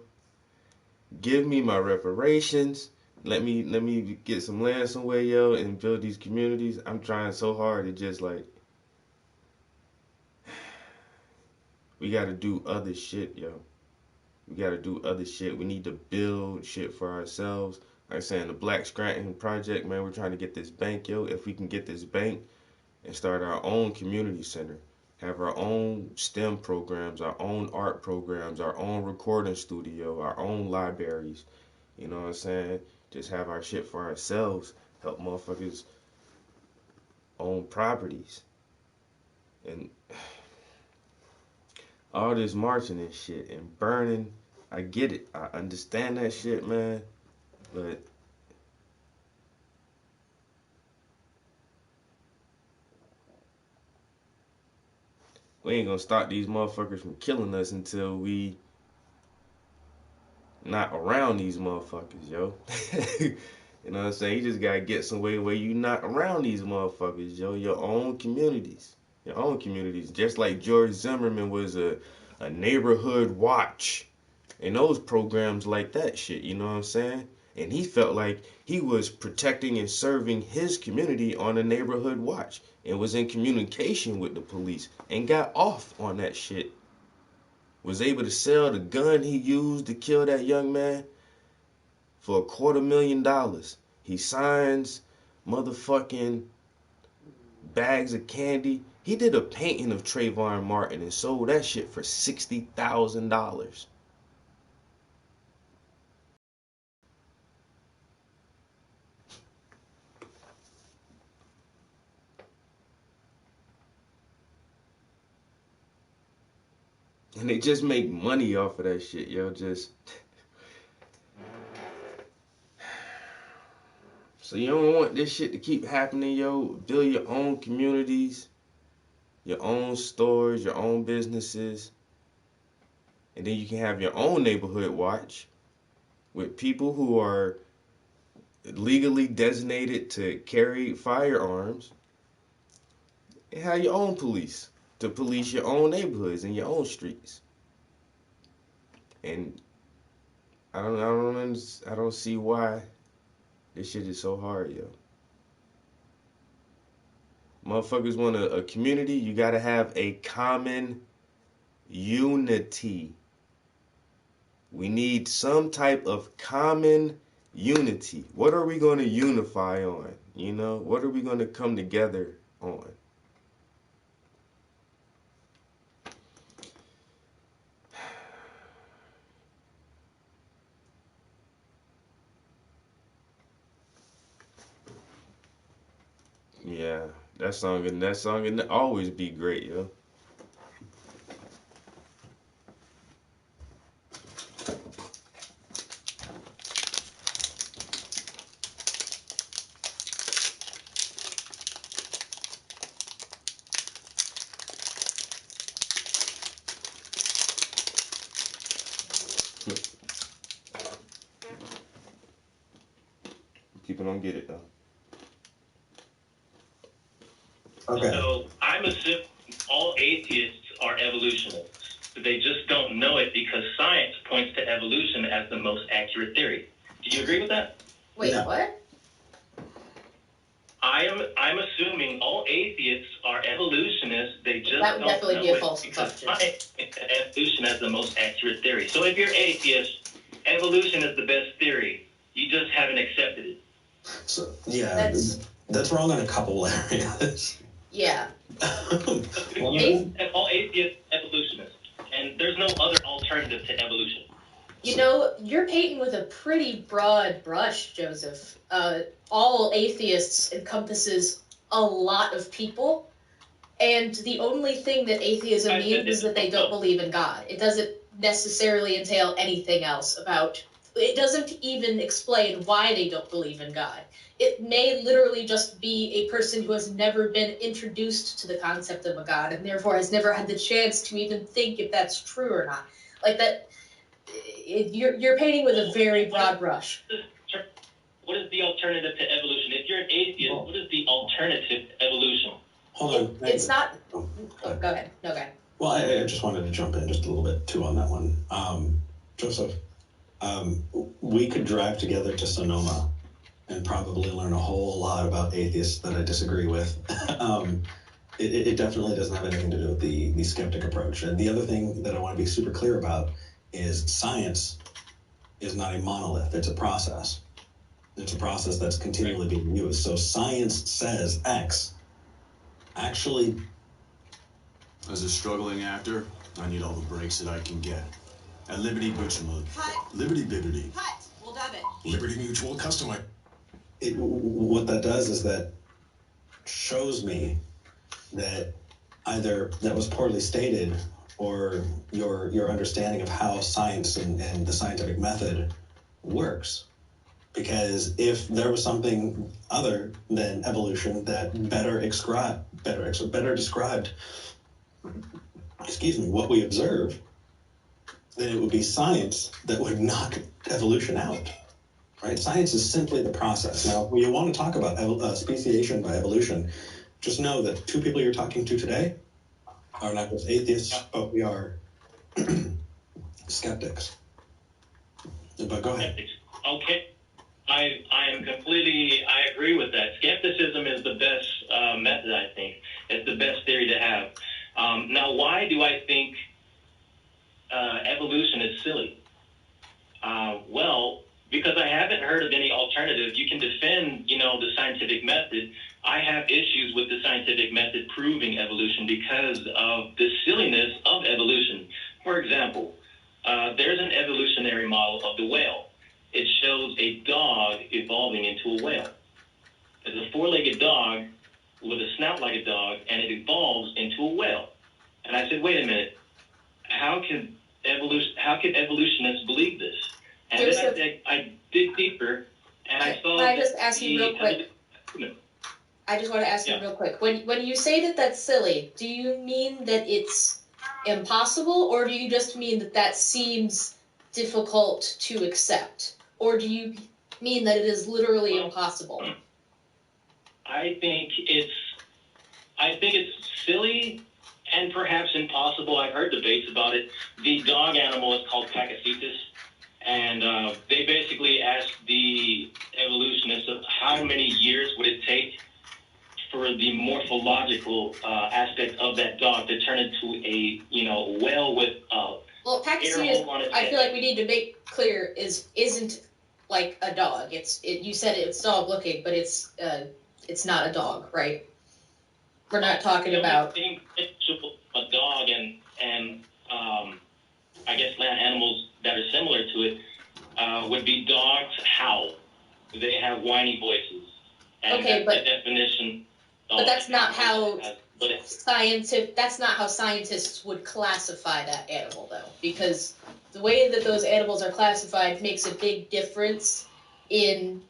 Give me my reparations. Let me get some land somewhere, yo, and build these communities. I'm trying so hard to just we gotta do other shit, yo. We gotta do other shit. We need to build shit for ourselves. Like I'm saying, the Black Scranton Project, man, we're trying to get this bank, yo. If we can get this bank and start our own community center, have our own STEM programs, our own art programs, our own recording studio, our own libraries, you know what I'm saying? Just have our shit for ourselves, help motherfuckers own properties. And all this marching and shit and burning, I get it. I understand that shit, man. But we ain't gonna stop these motherfuckers from killing us until we not around these motherfuckers, yo. You know what I'm saying? You just gotta get some way where you not around these motherfuckers, yo. Your own communities. Your own communities. Just like George Zimmerman was a neighborhood watch. And those programs like that shit, you know what I'm saying? And he felt like he was protecting and serving his community on a neighborhood watch and was in communication with the police and got off on that shit. Was able to sell the gun he used to kill that young man for $250,000. He signs motherfucking bags of candy. He did a painting of Trayvon Martin and sold that shit for $60,000. And they just make money off of that shit, yo. So you don't want this shit to keep happening, yo. Build your own communities, your own stores, your own businesses. And then you can have your own neighborhood watch with people who are legally designated to carry firearms. And have your own police to police your own neighborhoods and your own streets. And I don't see why this shit is so hard, yo. Motherfuckers want a community, you gotta have a common unity. We need some type of common unity. What are we gonna unify on? You know, what are we gonna come together on? Yeah. That song and always be great, yo. People don't get it though.
Okay.
So I'm assuming all atheists are evolutionists. They just don't know it because science points to evolution as the most accurate theory. Do you agree with that?
Wait,
No.
what?
I'm assuming all atheists are evolutionists. They just
That would
don't
definitely
know
be a
it
false
because
assumption.
science points to evolution as the most accurate theory. So if you're atheist, evolution is the best theory. You just haven't accepted it.
So yeah, that's wrong on a couple areas.
Yeah.
Well,
All atheists are evolutionists, and there's no other alternative to evolution.
You know, you're painting with a pretty broad brush, Joseph. All atheists encompasses a lot of people, and the only thing that atheism means is that they don't believe in God. It doesn't necessarily entail anything else about. It doesn't even explain why they don't believe in God. It may literally just be a person who has never been introduced to the concept of a God, and therefore has never had the chance to even think if that's true or not. Like that. You're painting with a very broad brush.
What is the alternative to evolution? If you're an atheist, what is the alternative to evolution?
Hold on.
It's not.
Oh,
Oh, go ahead. No, go ahead.
Well, I just wanted to jump in just a little bit too on that one. Joseph, we could drive together to Sonoma and probably learn a whole lot about atheists that I disagree with. It definitely doesn't have anything to do with the skeptic approach. And the other thing that I want to be super clear about is science is not a monolith. It's a process. It's a process that's continually being used. So science says X. Actually,
as a struggling actor, I need all the breaks that I can get. At Liberty Mutual.
Cut.
Liberty Bibbity.
Cut. We'll dub it.
Liberty Mutual Customer.
What that does is that shows me that either that was poorly stated or your understanding of how science and the scientific method works. Because if there was something other than evolution that better described what we observe, then it would be science that would knock evolution out. Right? Science is simply the process. Now, when you want to talk about speciation by evolution, just know that two people you're talking to today are not just atheists, but we are skeptics. But go ahead.
Okay. I agree with that. Skepticism is the best method, I think. It's the best theory to have. Now, why do I think evolution is silly? Well, because I haven't heard of any alternative. You can defend, the scientific method. I have issues with the scientific method proving evolution because of the silliness of evolution. For example, there's an evolutionary model of the whale. It shows a dog evolving into a whale. It's a four-legged dog with a snout like a dog, and it evolves into a whale. And I said, wait a minute, how can evolutionists believe this? And then I dig deeper, and I saw.
Can I just ask you real quick? I just want to ask you real quick. When you say that that's silly, do you mean that it's impossible, or do you just mean that seems difficult to accept? Or do you mean that it is literally impossible?
I think it's silly and perhaps impossible. I've heard debates about it. The dog animal is called Pakicetus, and they basically asked the evolutionists of how many years would it take for the morphological aspect of that dog to turn into a whale with
well, Pakicetus, I feel like we need to make clear isn't like a dog. You said it's dog looking, but it's not a dog, right? We're not talking about
a dog and I guess land animals that are similar to it would be dogs howl. They have whiny voices, and
okay,
that's the definition
But that's not how
But it's,
that's not how scientists would classify that animal, though, because the way that those animals are classified makes a big difference in,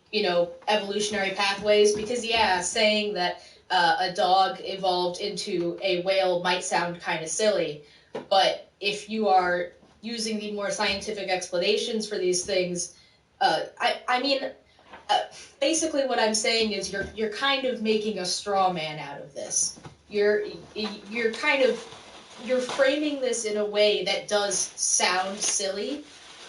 evolutionary pathways. Because, yeah, saying that a dog evolved into a whale might sound kind of silly, but if you are using the more scientific explanations for these things, basically what I'm saying is you're kind of making a straw man out of this. You're framing this in a way that does sound silly,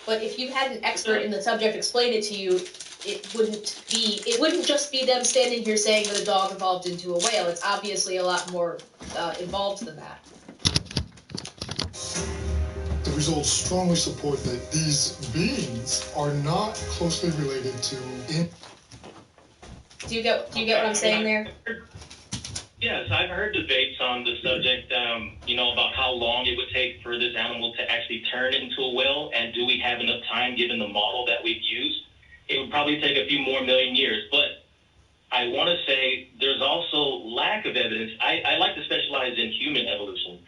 but if you had an expert in the subject explain it to you, it wouldn't just be them standing here saying that a dog evolved into a whale. It's obviously a lot more involved than that.
The results strongly support that these beings are not closely related to.
Do you get what I'm saying there?
Yes, I've heard debates on the subject, about how long it would take for this animal to actually turn into a whale, and do we have enough time given the model that we've used? It would probably take a few more million years, but I want to say there's also lack of evidence. I like to specialize in human evolution.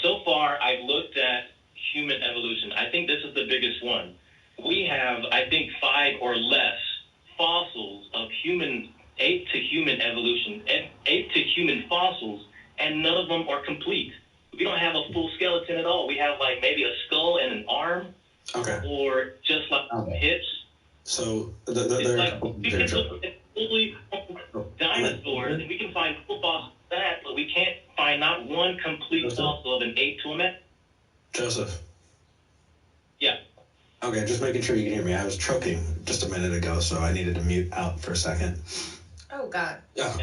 So far, I've looked at human evolution. I think this is the biggest one. We have, I think, 5 or less fossils of ape to human evolution, ape to human fossils, and none of them are complete. We don't have a full skeleton at all. We have maybe a skull and an arm, or just hips.
So
we can look at fully dinosaurs, and we can find full fossils of that, but we can't find not one complete fossil of an ape to a man.
Joseph.
Yeah.
Okay, just making sure you can hear me. I was choking just a minute ago, so I needed to mute out for a second.
Oh, God.
Yeah.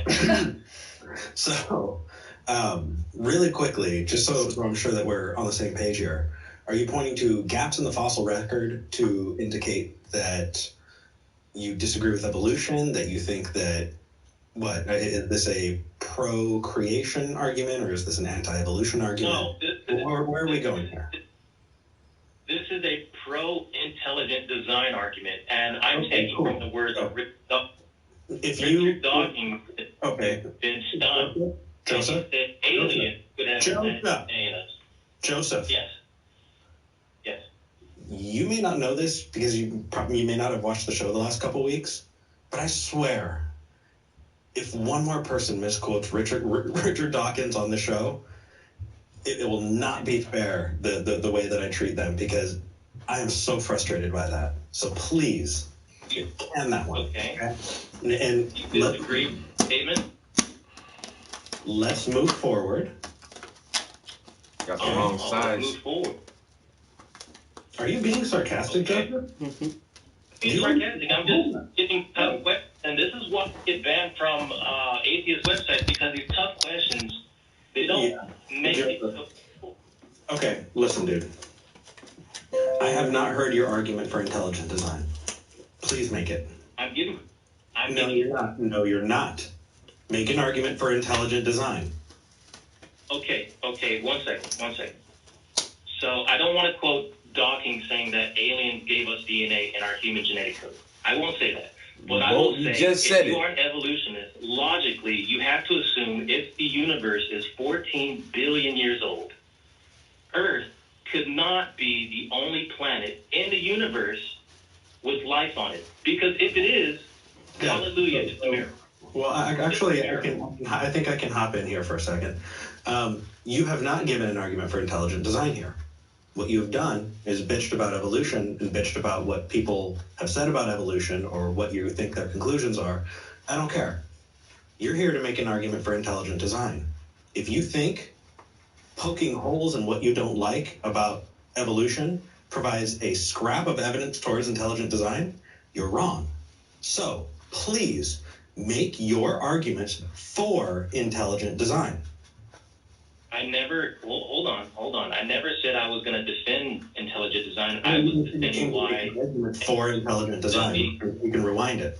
So, really quickly, just so I'm sure that we're on the same page here, are you pointing to gaps in the fossil record to indicate that you disagree with evolution, that you think that, is this a pro-creation argument, or is this an anti-evolution argument?
No.
Where are we going here?
This is a pro-intelligent design argument, and I'm taking from the words of Richard Dawkins. Been stunned.
Joseph?
Aliens could have
Joseph.
Yes.
You may not know this because you may not have watched the show the last couple weeks, but I swear, if one more person misquotes Richard Dawkins on the show, it will not be fair the way that I treat them, because I am so frustrated by that. So please, can that one.
Okay.
And
you disagree statement?
Let's move forward.
Got the wrong size.
Move forward.
Are you being sarcastic, Joseph?
Being sarcastic. I'm just getting tough questions, and this is what get banned from atheist websites, because these tough questions, they don't make it so.
Okay, listen, dude. I have not heard your argument for intelligent design. Please make it. No, you're not. Make an argument for intelligent design.
Okay, one second. So I don't want to quote Dawkins saying that aliens gave us DNA in our human genetic code. I won't say that. But I will say, if you are an evolutionist, logically, you have to assume if the universe is 14 billion years old, Earth could not be the only planet in the universe with life on it. Because if it is, hallelujah, it's a miracle.
Well, I think I can hop in here for a second. You have not given an argument for intelligent design here. What you've done is bitched about evolution and bitched about what people have said about evolution or what you think their conclusions are. I don't care. You're here to make an argument for intelligent design. If you think poking holes in what you don't like about evolution provides a scrap of evidence towards intelligent design, you're wrong. So please make your arguments for intelligent design.
Hold on. I never said I was going to defend intelligent design. I was defending why.
For intelligent design. You can rewind it.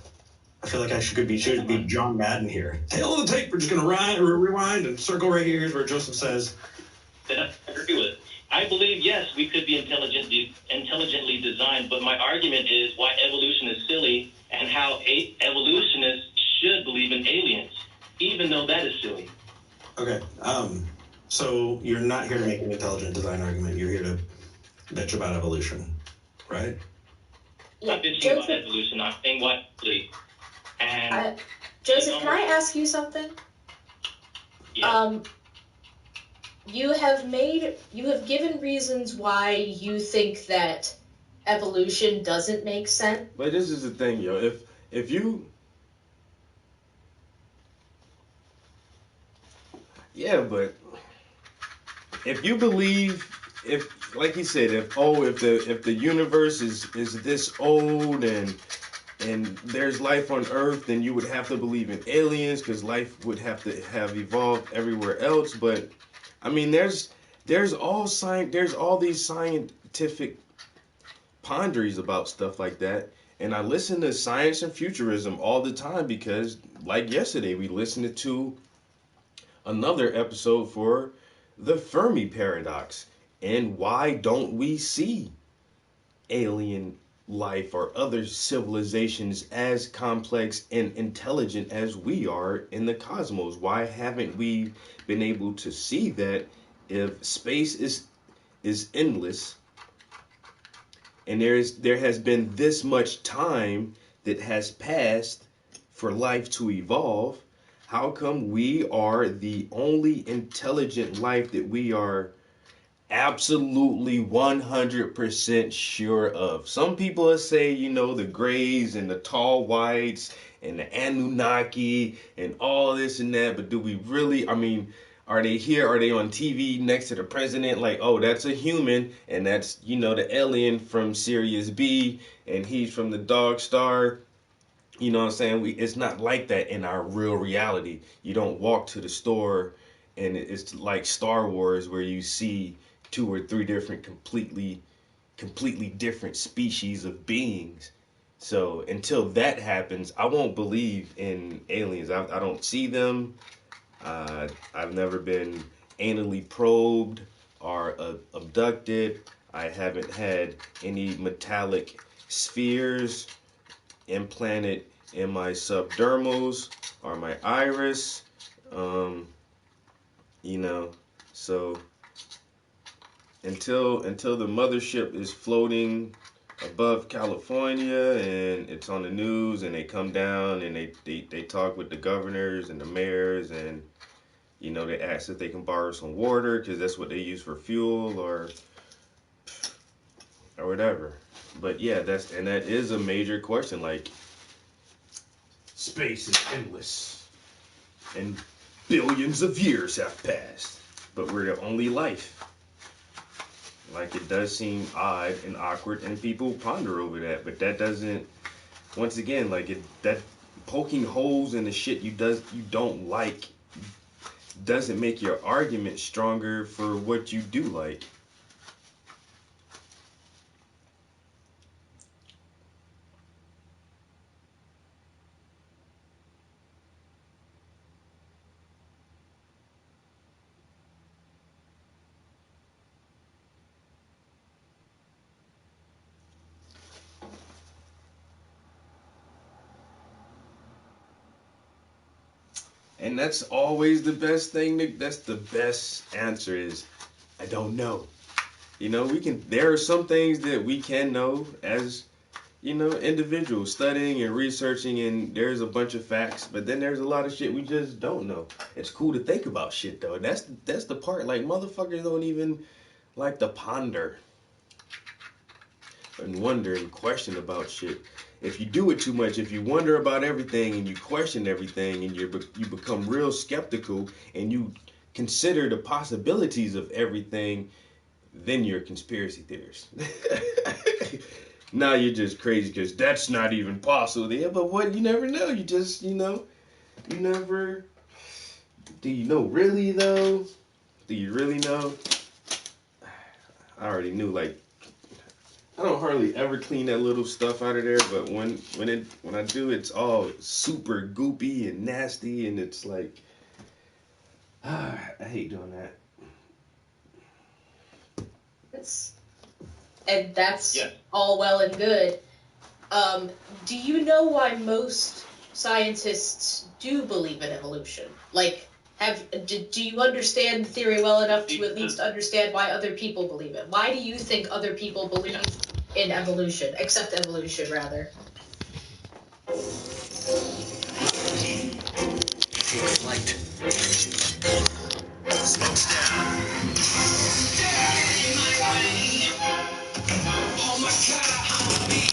I feel like I should be John Madden here. Tail of the tape, we're just going to rewind and circle right here is where Joseph says.
That I agree with. I believe, yes, we could be intelligently designed, but my argument is why evolution is silly and how evolutionists should believe in aliens, even though that
you're not here to make an intelligent design argument. You're here to bitch about evolution, right?
I'm not bitching about evolution. I'm saying what actually. And
Joseph, can I ask you something?
Yeah.
You have given reasons why you think that evolution doesn't make sense.
But this is the thing, yo. If you, yeah, but if you believe, if like he said, if the universe is this old and there's life on Earth, then you would have to believe in aliens because life would have to have evolved everywhere else. But I mean, there's all these scientific ponderies about stuff like that. And I listen to science and futurism all the time because, like yesterday, we listened to another episode for the Fermi paradox. And why don't we see alien life or other civilizations as complex and intelligent as we are in the cosmos? Why haven't we been able to see that if space is endless and there has been this much time that has passed for life to evolve? How come we are the only intelligent life that we are absolutely 100% sure of? Some people will say, the Greys and the tall whites and the Anunnaki and all this and that, but do we really, are they here? Are they on TV next to the president? Like, oh, that's a human, and that's, the alien from Sirius B, and he's from the Dog Star. You know what I'm saying? It's not like that in our real reality. You don't walk to the store and it's like Star Wars where you see 2 or 3 different completely different species of beings. So until that happens, I won't believe in aliens. I don't see them. I've never been anally probed or abducted. I haven't had any metallic spheres implanted in my subdermals or my iris. So until the mothership is floating above California and it's on the news and they come down and they talk with the governors and the mayors and they ask if they can borrow some water because that's what they use for fuel or whatever. But yeah, that is a major question. Like, space is endless and billions of years have passed, but we're the only life. Like, it does seem odd and awkward, and people ponder over that. But that doesn't, once again, that poking holes in the shit you don't like doesn't make your argument stronger for what you do like. And that's always the best thing. That's the best answer is, I don't know. There are some things that we can know as, individuals studying and researching, and there's a bunch of facts, but then there's a lot of shit we just don't know. It's cool to think about shit though. That's the part. Like, motherfuckers don't even like to ponder and wonder and question about shit. If you do it too much, if you wonder about everything and you question everything and you become real skeptical and you consider the possibilities of everything, then you're a conspiracy theorist. Now you're just crazy because that's not even possible. Yeah, but what? You never know. You just, you never. Do you know really though? Do you really know? I already knew. Like, I don't hardly ever clean that little stuff out of there, but when I do, it's all super goopy and nasty, and it's like, I hate doing that.
That's all well and good. Do you know why most scientists do believe in evolution? Like, Do you understand the theory well enough to at least understand why other people believe it? Why do you think other people believe in evolution, accept evolution rather?
Light. Smokes down. Oh my God, homie.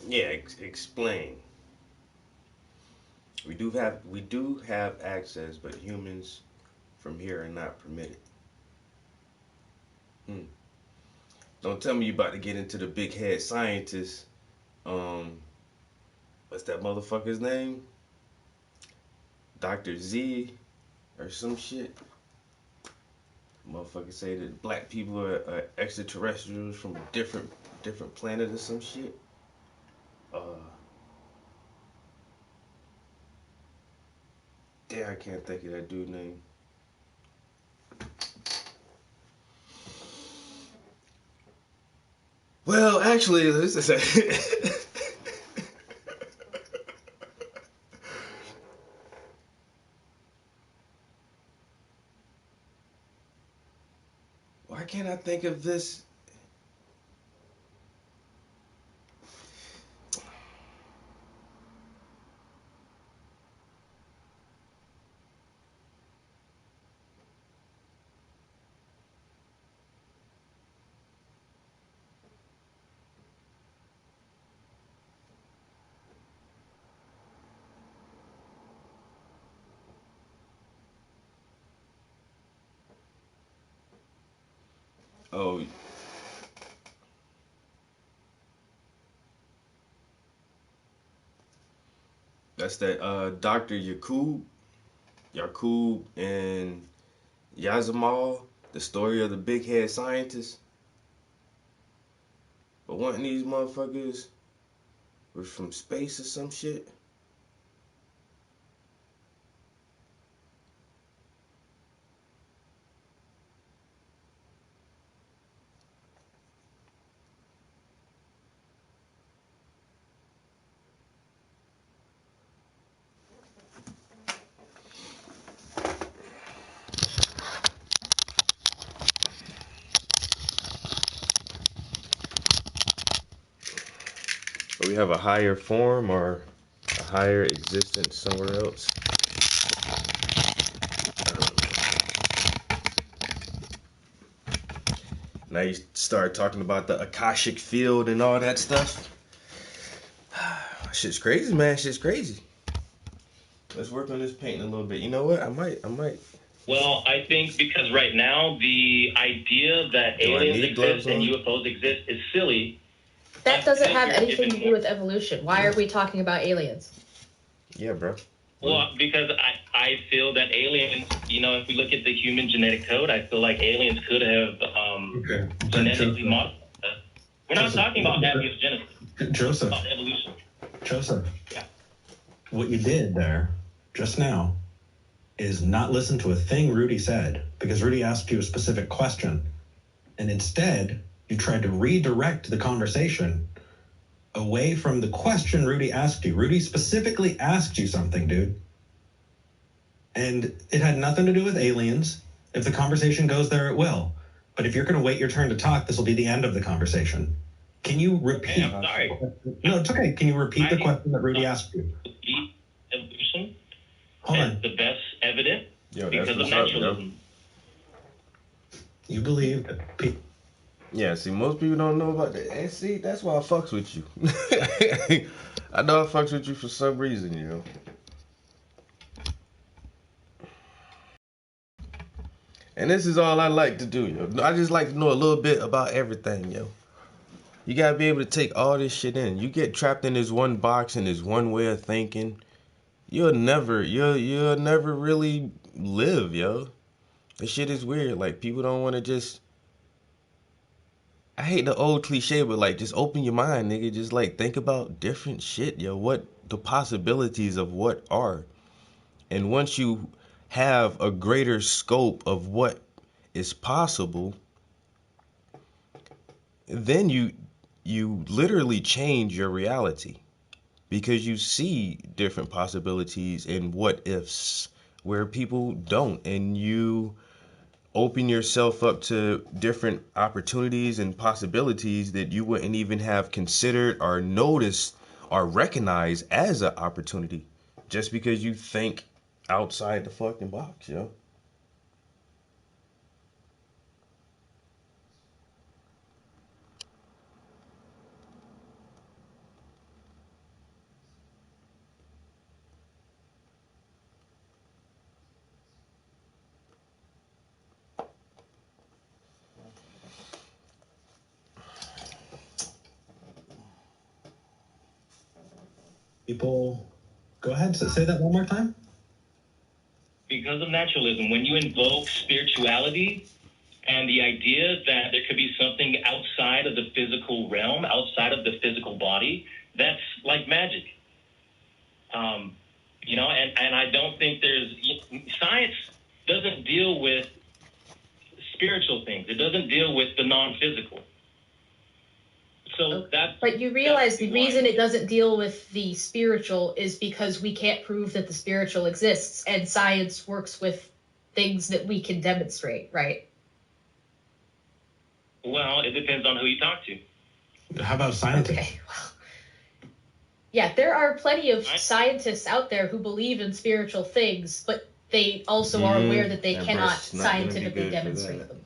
Yeah, explain. We do have access, but humans from here are not permitted. Don't tell me you about to get into the big head scientist. What's that motherfucker's name? Dr. Z or some shit. Motherfucker say that black people are extraterrestrials from a different planet or some shit. Damn, I can't think of that dude's name. Well, actually, this is why can't I think of this? Oh, that's that Dr. Yakub and Yazamal, the story of the big head scientist. But one of these motherfuckers was from space or some shit. We have a higher form or a higher existence somewhere else. Now you start talking about the Akashic field and all that stuff. Shit's crazy, man. Shit's crazy. Let's work on this painting a little bit. You know what? I might.
Well, I think because right now the idea that aliens exist and UFOs exist is silly.
That doesn't have anything to do with evolution. Why are we talking about aliens?
Yeah, bro.
Well, because I feel that aliens, if we look at the human genetic code, I feel like aliens could have genetically modified us. We're not talking about abiogenesis.
Joseph.
About evolution.
Joseph.
Yeah.
What you did there just now is not listen to a thing Rudy said, because Rudy asked you a specific question, and instead you tried to redirect the conversation away from the question Rudy asked you. Rudy specifically asked you something, dude. And it had nothing to do with aliens. If the conversation goes there, it will. But if you're going to wait your turn to talk, this will be the end of the conversation. Can you repeat?
I'm sorry.
No, it's okay. Can you repeat the question that Rudy asked you?
Evolution
Hold on.
is the best evidence because of
what's
naturalism.
You believe that people...
Yeah, see, most people don't know about that. And see, that's why I fucks with you. I know I fucks with you for some reason, you know. And this is all I like to do, yo. I just like to know a little bit about everything, yo. You gotta be able to take all this shit in. You get trapped in this one box and this one way of thinking, you'll never really live, yo. This shit is weird. Like, people don't want to just... I hate the old cliche, but like, just open your mind, nigga. Just like, think about different shit, yo. What the possibilities of what are. And once you have a greater scope of what is possible, then you literally change your reality because you see different possibilities and what ifs where people don't, and you open yourself up to different opportunities and possibilities that you wouldn't even have considered or noticed or recognized as an opportunity just because you think outside the fucking box, yo.
People, go ahead, say that one more time.
Because of naturalism, when you invoke spirituality and the idea that there could be something outside of the physical realm, outside of the physical body, that's like magic. And I don't think science doesn't deal with spiritual things. It doesn't deal with the non-physical. So
but you realize the reason it doesn't deal with the spiritual is because we can't prove that the spiritual exists, and science works with things that we can demonstrate, right?
Well, it depends on who you talk to.
How about scientists?
Okay, well, yeah, there are plenty of scientists out there who believe in spiritual things, but they also are aware that they cannot scientifically demonstrate them.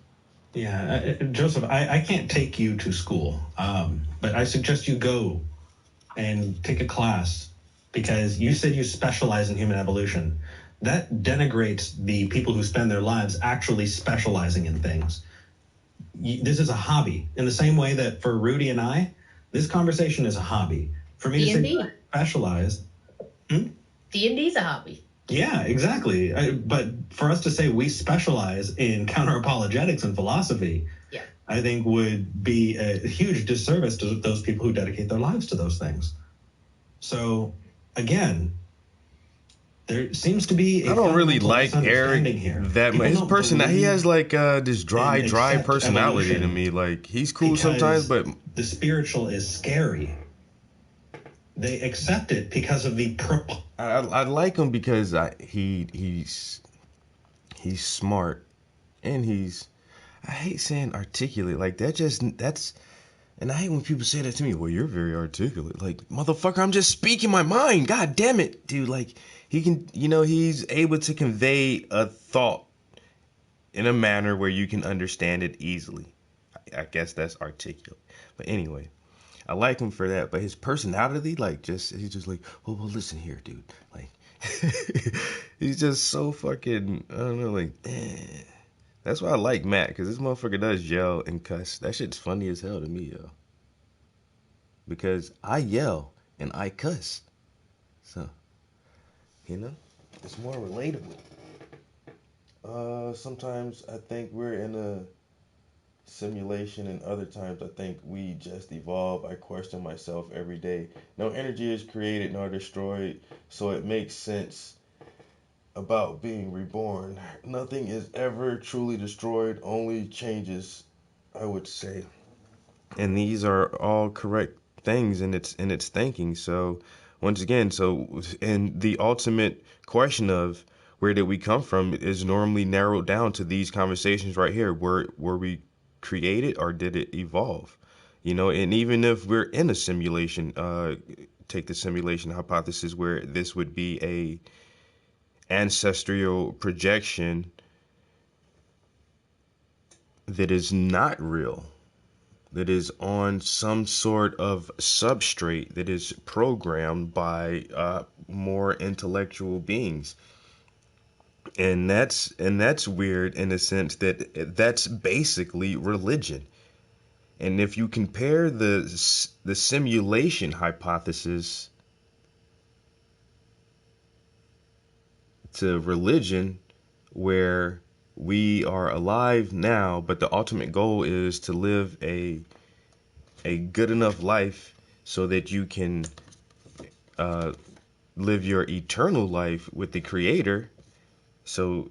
Yeah, Joseph, I can't take you to school, but I suggest you go and take a class because you said you specialize in human evolution. That denigrates the people who spend their lives actually specializing in things. This is a hobby in the same way that for Rudy and I, this conversation is a hobby. For me to say specialize.
D&D's a hobby.
Yeah, exactly. But for us to say we specialize in counter-apologetics and philosophy, I think would be a huge disservice to those people who dedicate their lives to those things. So, again, there seems to be
I don't really like Eric that much. His personality, he has like this dry personality to me. Like, he's cool sometimes, but
the spiritual is scary. They accept it because of the
I like him because he's smart and I hate saying articulate like that. And I hate when people say that to me. Well, you're very articulate. Like, motherfucker, I'm just speaking my mind. God damn it, dude. Like, he can, he's able to convey a thought in a manner where you can understand it easily. I guess that's articulate. But anyway, I like him for that. But his personality, he's just like, well, listen here, dude. Like, he's just so fucking, I don't know, like, That's why I like Matt, because this motherfucker does yell and cuss. That shit's funny as hell to me, yo. Because I yell and I cuss. So, it's more relatable. Sometimes I think we're in a simulation, and other times I think we just evolve. I question myself every day. No energy is created nor destroyed, so it makes sense about being reborn. Nothing is ever truly destroyed, only changes, I would say. And these are all correct things in its thinking. So once again, and the ultimate question of where did we come from is normally narrowed down to these conversations right here. Were we created or did it evolve? And even if we're in a simulation, take the simulation hypothesis where this would be a ancestral projection that is not real, that is on some sort of substrate that is programmed by more intellectual beings. And that's weird in the sense that that's basically religion. And if you compare the simulation hypothesis to religion, where we are alive now, but the ultimate goal is to live a good enough life so that you can live your eternal life with the Creator. So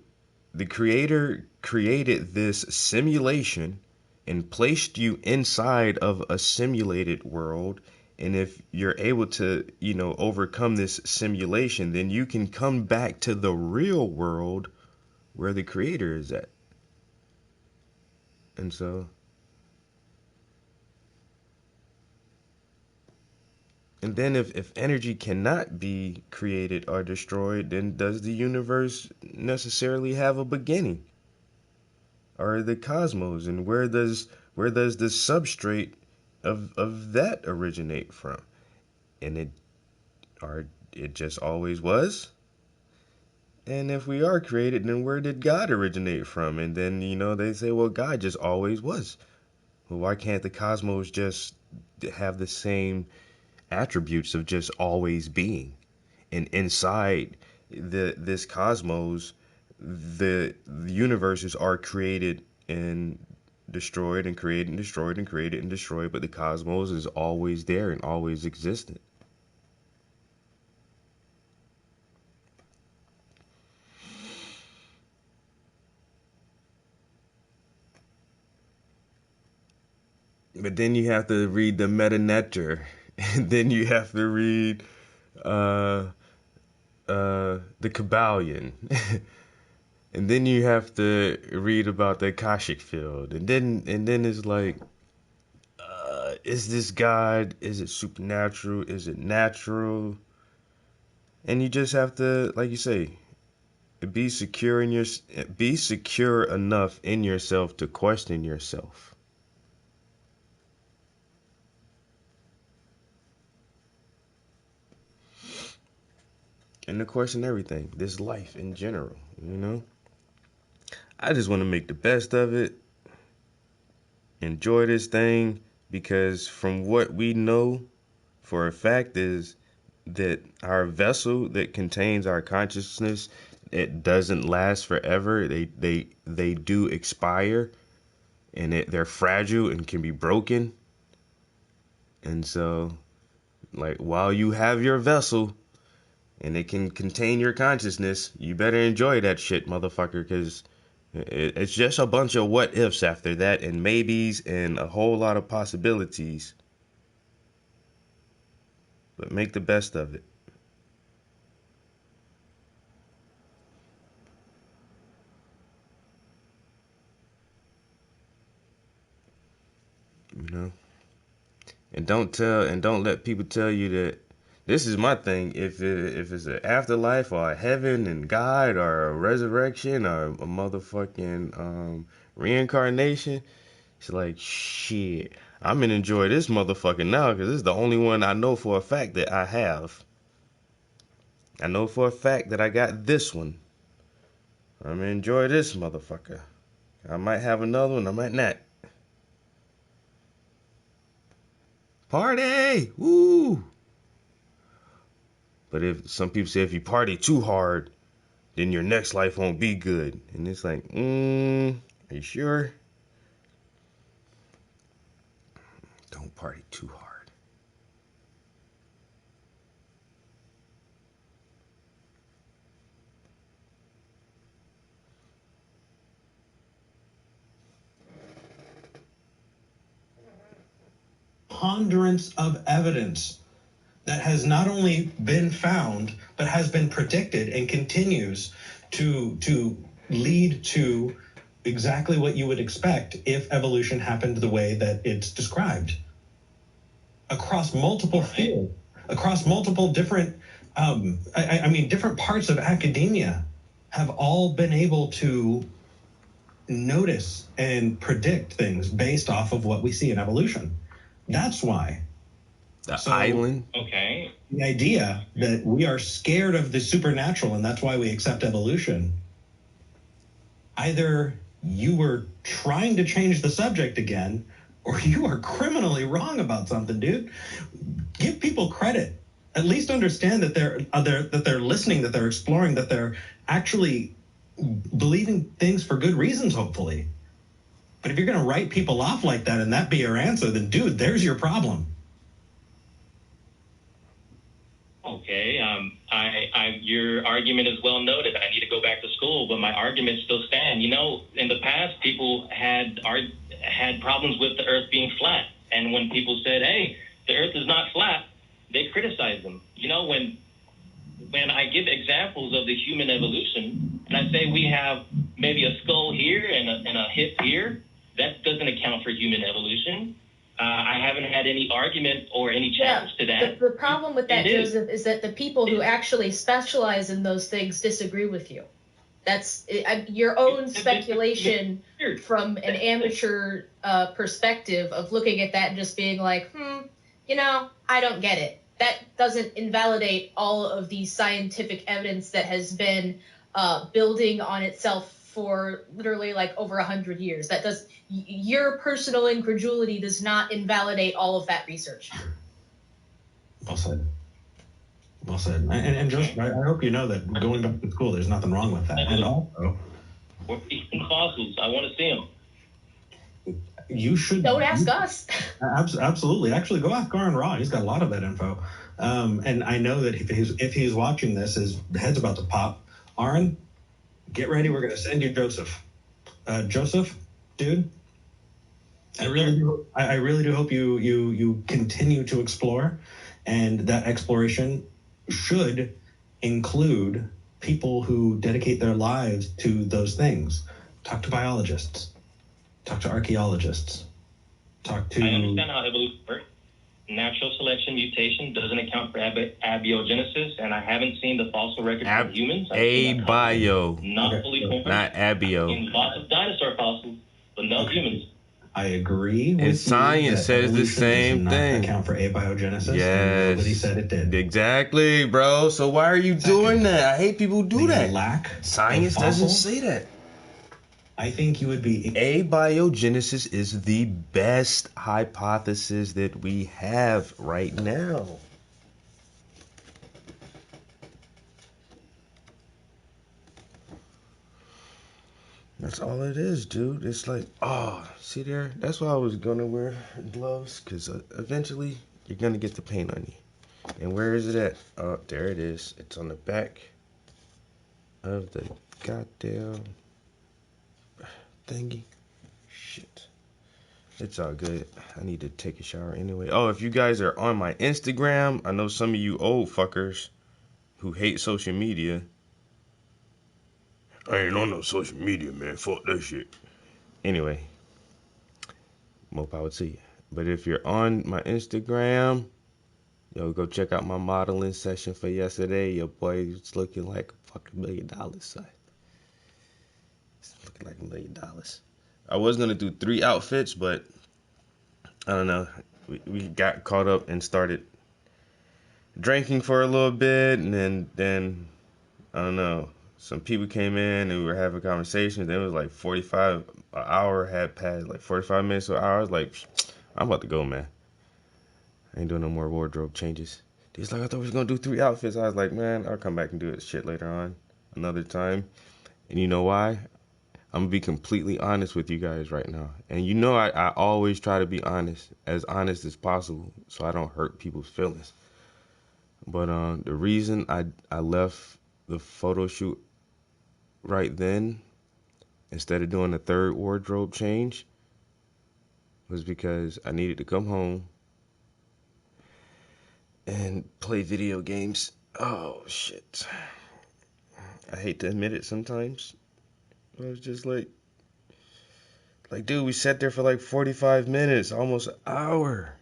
the Creator created this simulation and placed you inside of a simulated world. And if you're able to, overcome this simulation, then you can come back to the real world where the creator is at. And so, and then if energy cannot be created or destroyed, then does the universe necessarily have a beginning? Or the cosmos, and where does the substrate of that originate from? And it just always was? And if we are created, then where did God originate from? And then, they say, well, God just always was. Well, why can't the cosmos just have the same attributes of just always being? And inside this cosmos, the universes are created and destroyed and created and destroyed and created and destroyed, but the cosmos is always there and always existent. But then you have to read the Meta Nectar, and then you have to read the Kabbalion, and then you have to read about the Akashic field, and then it's like, is this God? Is it supernatural? Is it natural? And you just have to, like you say, be secure enough in yourself to question yourself. And to question everything, this life in general, I just want to make the best of it, enjoy this thing, because from what we know for a fact is that our vessel that contains our consciousness, it doesn't last forever. They do expire, and they're fragile and can be broken. And so, like, while you have your vessel, and it can contain your consciousness, you better enjoy that shit, motherfucker, because it's just a bunch of what ifs after that, and maybes, and a whole lot of possibilities. But make the best of it. And don't let people tell you that. This is my thing. If it's an afterlife or a heaven and God or a resurrection or a motherfucking reincarnation, it's like, shit, I'm gonna enjoy this motherfucker now, because this is the only one I know for a fact that I have. I know for a fact that I got this one. I'm gonna enjoy this motherfucker. I might have another one, I might not. Party! Woo! But if some people say if you party too hard, then your next life won't be good. And it's like, are you sure? Don't party too hard.
Ponderance of evidence that has not only been found, but has been predicted and continues to lead to exactly what you would expect if evolution happened the way that it's described. Across multiple fields, across multiple different, different parts of academia have all been able to notice and predict things based off of what we see in evolution. That's why.
The island.
Okay.
The idea that we are scared of the supernatural and that's why we accept evolution. Either you were trying to change the subject again, or you are criminally wrong about something, dude. Give people credit. At least understand that they're listening, that they're exploring, that they're actually believing things for good reasons, hopefully. But if you're going to write people off like that and that be your answer, then, dude, there's your problem.
Okay, your argument is well noted. I need to go back to school, but my arguments still stand. In the past, people had had problems with the Earth being flat. And when people said, hey, the Earth is not flat, they criticized them. You know, when I give examples of the human evolution, and I say we have maybe a skull here and a hip here, that doesn't account for human evolution. I haven't had any argument or any challenge to that.
The problem with that, Joseph, is that the people who actually specialize in those things disagree with you. That's your own speculation from an amateur perspective of looking at that and just being like, you know, I don't get it. That doesn't invalidate all of the scientific evidence that has been building on itself for literally like over 100 years. That does, your personal incredulity does not invalidate all of that research.
Well said. Well said. And Joseph, I hope you know that going back to school, there's nothing wrong with that. And also,
we're eating fossils. I want to see them.
You should.
Don't ask us.
Absolutely. Actually, go ask Garin Raw. He's got a lot of that info. And I know that if he's watching this, his head's about to pop. Aaron, get ready. We're going to send you Joseph. Joseph, dude, I really do hope you continue to explore, and that exploration should include people who dedicate their lives to those things. Talk to biologists. Talk to archaeologists. Talk to...
I understand how evolution works. Natural selection mutation doesn't account for abiogenesis, and I haven't seen the fossil record for humans.
Abio.
Not fully confirmed.
Not abio.
In lots of dinosaur fossils, but no humans.
I agree with
and science says the same thing.
Account for abiogenesis.
Yes.
Nobody said it did.
Exactly, bro. So why are you doing that? I hate people who do that. Science doesn't say that.
I think you would be...
Abiogenesis is the best hypothesis that we have right now. That's all it is, dude. It's like, oh, see there? That's why I was going to wear gloves, because eventually you're going to get the paint on you. And where is it at? Oh, there it is. It's on the back of the goddamn... thingy. Shit. It's all good. I need to take a shower anyway. Oh, if you guys are on my Instagram, I know some of you old fuckers who hate social media. I ain't on no social media, man. Fuck that shit. Anyway, more power to you. But if you're on my Instagram, yo, go check out my modeling session for yesterday. Your boy was looking like a fucking $1 million, son. Looking like $1 million. I was gonna do 3 outfits, but I don't know. We got caught up and started drinking for a little bit, and then I don't know. Some people came in and we were having conversations. Then it was like 45 an hour had passed, like 45 minutes to an hour. I was like, I'm about to go, man. I ain't doing no more wardrobe changes. He's like, I thought we was gonna do 3 outfits. I was like, man, I'll come back and do this shit later on, another time. And you know why? I'm gonna be completely honest with you guys right now. And you know I always try to be honest as possible, so I don't hurt people's feelings. But the reason I left the photo shoot right then, instead of doing a 3rd wardrobe change, was because I needed to come home and play video games. Oh, shit. I hate to admit it sometimes. I was just like, dude, we sat there for like 45 minutes, almost an hour,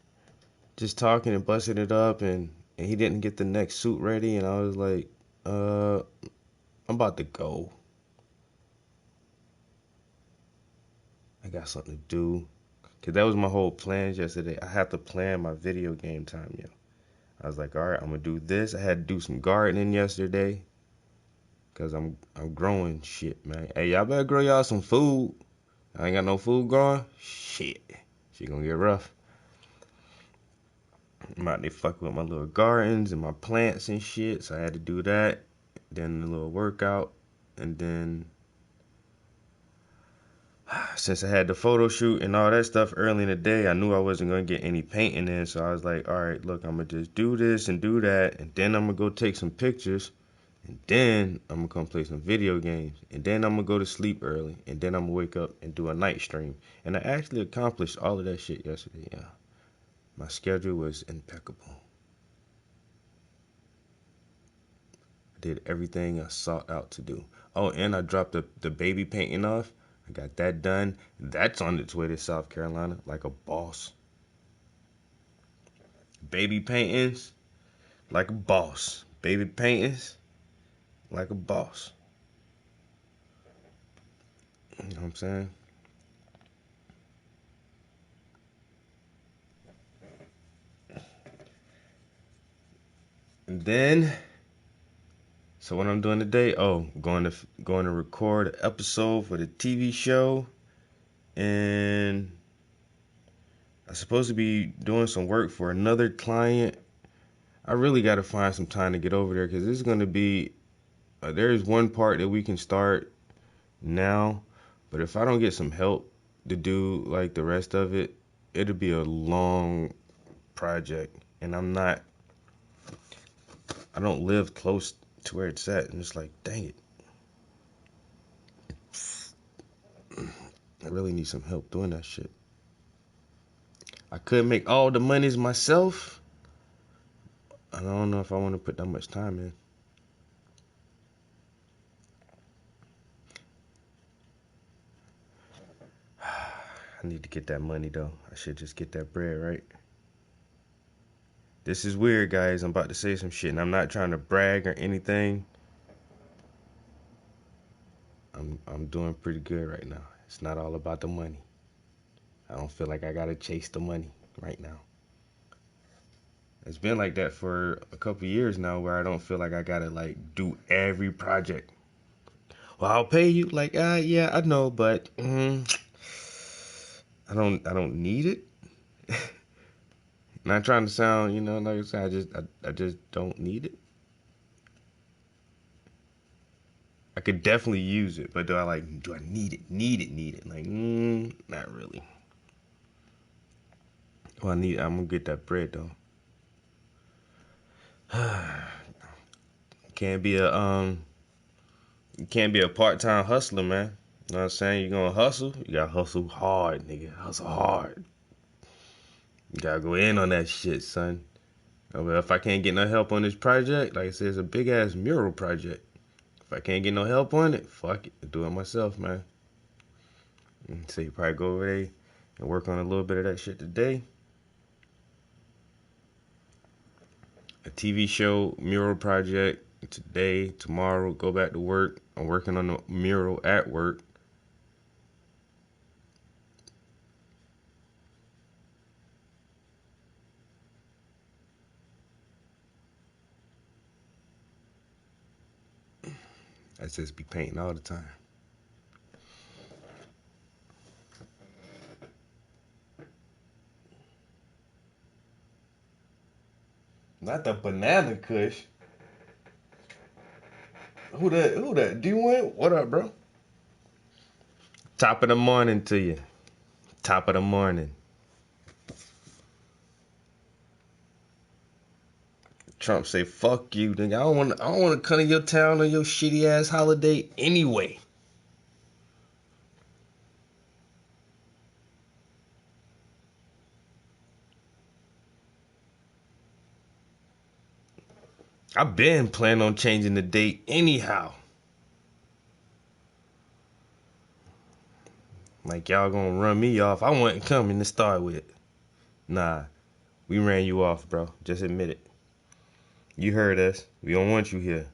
just talking and busting it up, and he didn't get the next suit ready, and I was like, I'm about to go. I got something to do. Because that was my whole plan yesterday. I had to plan my video game time, yo. I was like, all right, I'm going to do this. I had to do some gardening yesterday. Because I'm growing shit, man. Hey, y'all better grow y'all some food. I ain't got no food growing. Shit. Shit gonna get rough. I'm out there fucking with my little gardens and my plants and shit. So I had to do that. Then a little workout. And then, since I had the photo shoot and all that stuff early in the day, I knew I wasn't going to get any painting in. So I was like, all right, look, I'm going to just do this and do that. And then I'm going to go take some pictures. And then I'm gonna come play some video games. And then I'm gonna go to sleep early. And then I'm gonna wake up and do a night stream. And I actually accomplished all of that shit yesterday, yeah. My schedule was impeccable. I did everything I sought out to do. Oh, and I dropped the baby painting off. I got that done. That's on its way to South Carolina like a boss. Baby paintings like a boss. Baby paintings like a boss. You know what I'm saying? And then, so what I'm doing today? Oh, going to record an episode for the TV show, and I'm supposed to be doing some work for another client. I really got to find some time to get over there because this is going to be. There is one part that we can start now, but if I don't get some help to do like the rest of it, it'll be a long project, and I don't live close to where it's at, and it's like, dang it, I really need some help doing that shit. I could make all the monies myself. I don't know if I want to put that much time in. I need to get that money though. I should just get that bread, right? This is weird, guys. I'm about to say some shit, and I'm not trying to brag or anything. I'm doing pretty good right now. It's not all about the money. I don't feel like I gotta chase the money right now. It's been like that for a couple years now, where I don't feel like I gotta like do every project. Well, I'll pay you. Like, yeah, I know, but I don't need it. Not trying to sound, like I said, I just don't need it. I could definitely use it, but do I need it? Need it? Like, not really. Well, I'm gonna get that bread though. Can't be a part-time hustler, man. You know what I'm saying? You're gonna hustle, you gotta hustle hard, nigga. Hustle hard. You gotta go in on that shit, son. Well, if I can't get no help on this project, like I said, it's a big ass mural project. If I can't get no help on it, fuck it. I'll do it myself, man. So you probably go over there and work on a little bit of that shit today. A TV show mural project today, tomorrow, go back to work. I'm working on the mural at work. I just be painting all the time. Not the banana kush. Who that? D1? What up, bro? Top of the morning to you. Top of the morning. Trump say, fuck you, nigga. I don't want to come to your town on your shitty ass holiday anyway. I've been planning on changing the date anyhow. Like, y'all gonna run me off. I wasn't coming to start with. Nah, we ran you off, bro. Just admit it. You heard us. We don't want you here.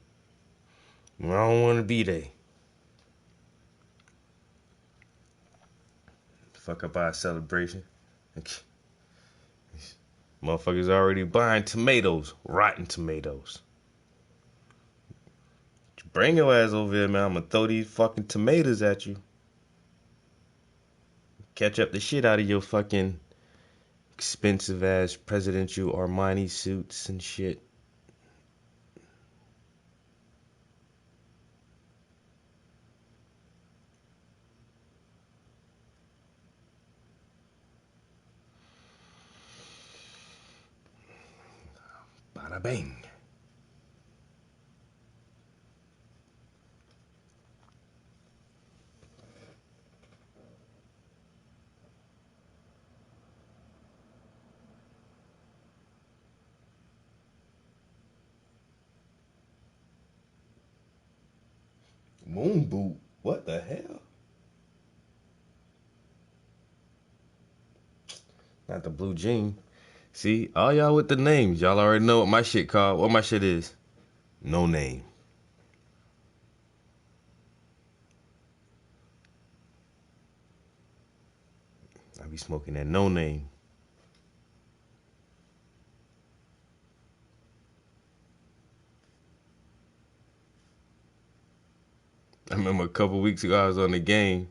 I don't want to be there. Fuck up our celebration. Motherfuckers already buying tomatoes. Rotten tomatoes. Bring your ass over here, man. I'm gonna throw these fucking tomatoes at you. Catch up the shit out of your fucking expensive ass presidential Armani suits and shit. Bada bang. Moon boot. What the hell? Not the blue jean. See, all y'all with the names. Y'all already know what my shit called. What my shit is. No name. I be smoking that no name. I remember a couple weeks ago I was on the game.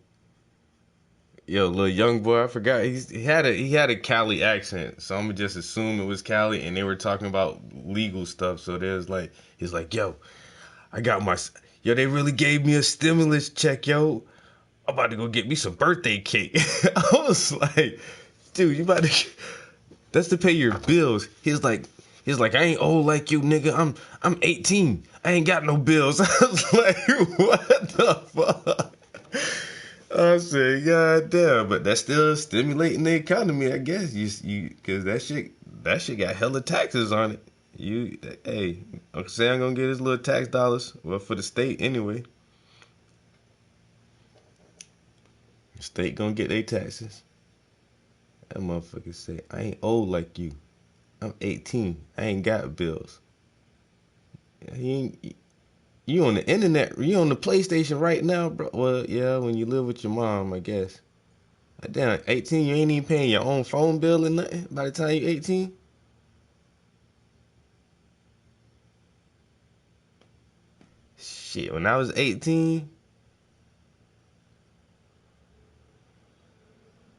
Yo, little young boy, I forgot he had a Cali accent, so I'm gonna just assume it was Cali, and they were talking about legal stuff. So there's like, he's like, yo, they really gave me a stimulus check, yo. I'm about to go get me some birthday cake. I was like, dude, you about to? That's to pay your bills. He's like, I ain't old like you, nigga. I'm 18. I ain't got no bills. I was like, what the fuck? I said, God damn, but that's still stimulating the economy, I guess. You, cause that shit got hella taxes on it. Hey, Uncle Sam gonna get his little tax dollars, well, for the state anyway. The state gonna get their taxes. That motherfucker say, I ain't old like you. I'm 18. I ain't got bills. You on the internet, you on the PlayStation right now, bro. Well, yeah, when you live with your mom, I guess. Damn, 18, you ain't even paying your own phone bill or nothing by the time you 18? Shit, when I was 18,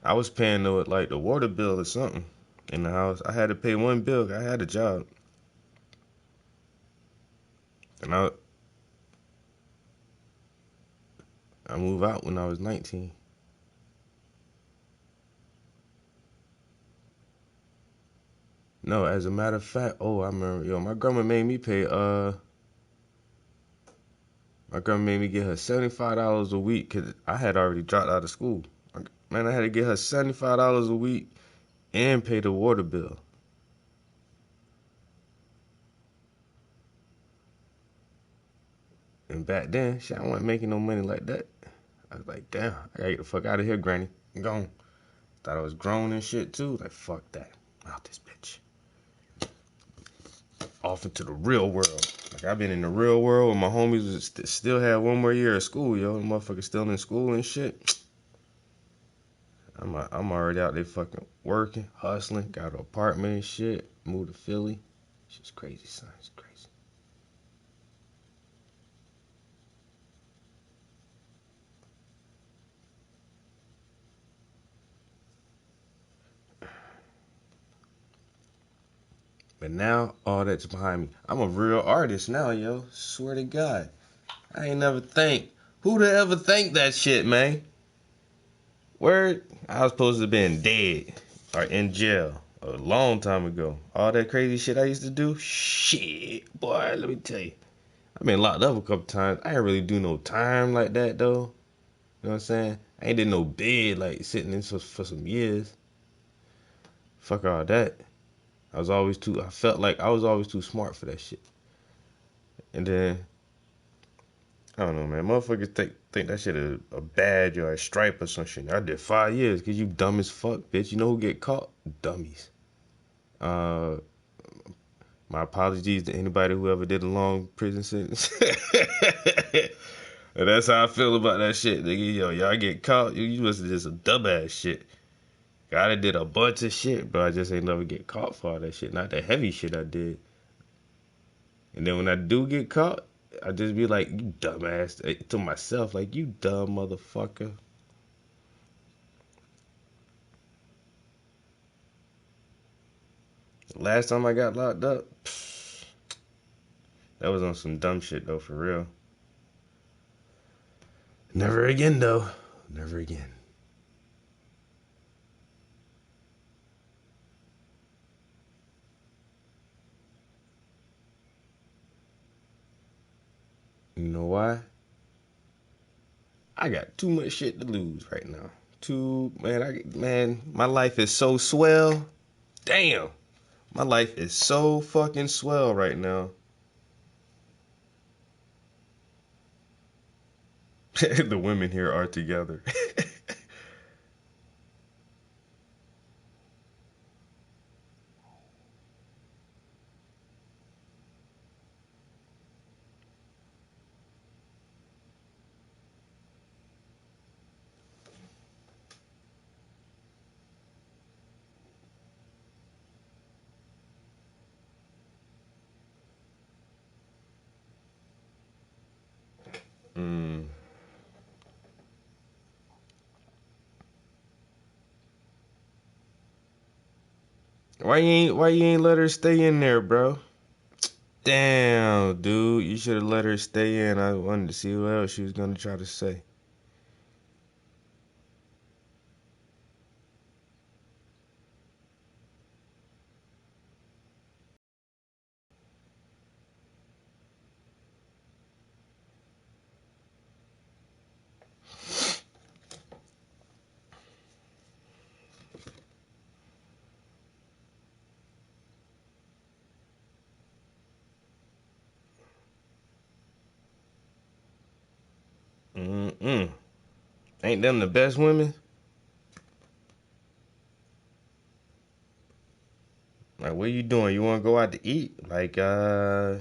I was paying the water bill or something in the house. I had to pay one bill. I had a job. And I moved out when I was 19. No, as a matter of fact, I remember, yo, my grandma made me get her $75 a week because I had already dropped out of school. Man, I had to get her $75 a week and pay the water bill. And back then, shit, I wasn't making no money like that. I was like, damn, I gotta get the fuck out of here, granny. I'm gone. Thought I was grown and shit too. Like, fuck that. I'm out this bitch. Off into the real world. Like, I've been in the real world and my homies still had one more year of school, yo. The motherfuckers still in school and shit. I'm already out there fucking working, hustling, got an apartment and shit, moved to Philly. It's just crazy, son. It's crazy. But now, all that's behind me. I'm a real artist now, yo. Swear to God. I ain't never think. Who'd ever think that shit, man? Word? I was supposed to have been dead or in jail a long time ago. All that crazy shit I used to do? Shit, boy, let me tell you. I've been locked up a couple times. I ain't really do no time like that, though. You know what I'm saying? I ain't did no bed, like, sitting in for some years. Fuck all that. I felt like I was always too smart for that shit. And then, I don't know, man. Motherfuckers think that shit a badge or a stripe or some shit. I did 5 years because you dumb as fuck, bitch. You know who get caught? Dummies. My apologies to anybody who ever did a long prison sentence. And that's how I feel about that shit, nigga. Yo, y'all get caught. You was just a dumbass shit. I did a bunch of shit, but I just ain't never get caught for all that shit. Not the heavy shit I did. And then when I do get caught, I just be like, you dumbass, to myself, like, you dumb motherfucker. Last time I got locked up, that was on some dumb shit, though, for real. Never again, though. Never again. You know why? I got too much shit to lose right now. Man, my life is so swell. Damn. My life is so fucking swell right now. The women here are together. Mm. Why you ain't let her stay in there, bro? Damn, dude, you should have let her stay in. I wanted to see what else she was gonna try to say. Mm-mm. Ain't them the best women? Like, what you doing? You want to go out to eat? Like, yeah,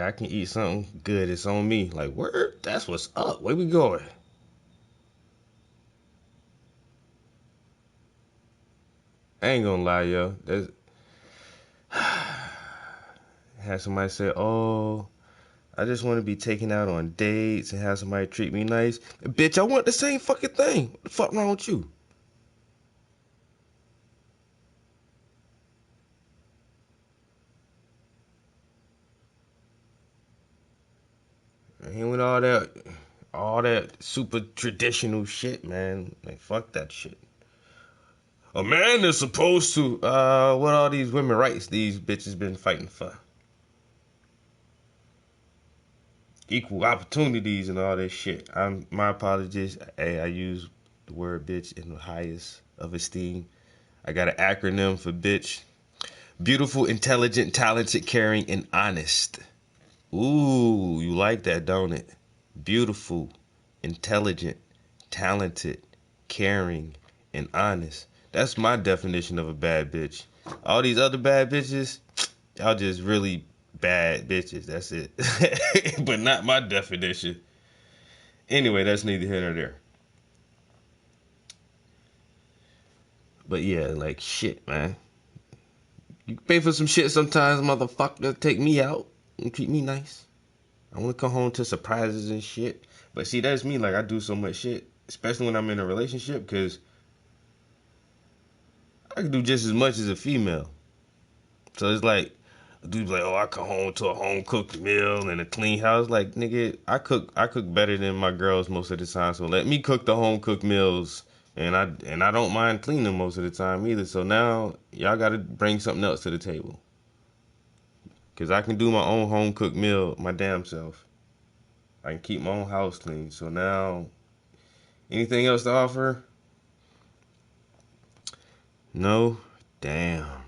I can eat something good. It's on me. Like, word? That's what's up. Where we going? I ain't gonna lie, yo. Had somebody say, oh, I just want to be taken out on dates and have somebody treat me nice. Bitch, I want the same fucking thing. What the fuck wrong with you? Ain't with all that super traditional shit, man. Like, fuck that shit. A man is supposed to, what all these women rights these bitches been fighting for? Equal opportunities and all that shit. My apologies. Hey, I use the word bitch in the highest of esteem. I got an acronym for bitch. Beautiful, intelligent, talented, caring, and honest. Ooh, you like that, don't it? Beautiful, intelligent, talented, caring, and honest. That's my definition of a bad bitch. All these other bad bitches, y'all just really bad bitches. That's it. But not my definition. Anyway, that's neither here nor there. But yeah, like shit, man. You pay for some shit sometimes, motherfucker. Take me out and treat me nice. I want to come home to surprises and shit. But see, that's me. Like, I do so much shit, especially when I'm in a relationship, because I can do just as much as a female. So it's like, a dude's like, oh, I come home to a home cooked meal and a clean house. Like, nigga, I cook better than my girls most of the time. So let me cook the home cooked meals, and I don't mind cleaning most of the time either. So now y'all got to bring something else to the table, because I can do my own home cooked meal my damn self. I can keep my own house clean. So now, anything else to offer? No? Damn.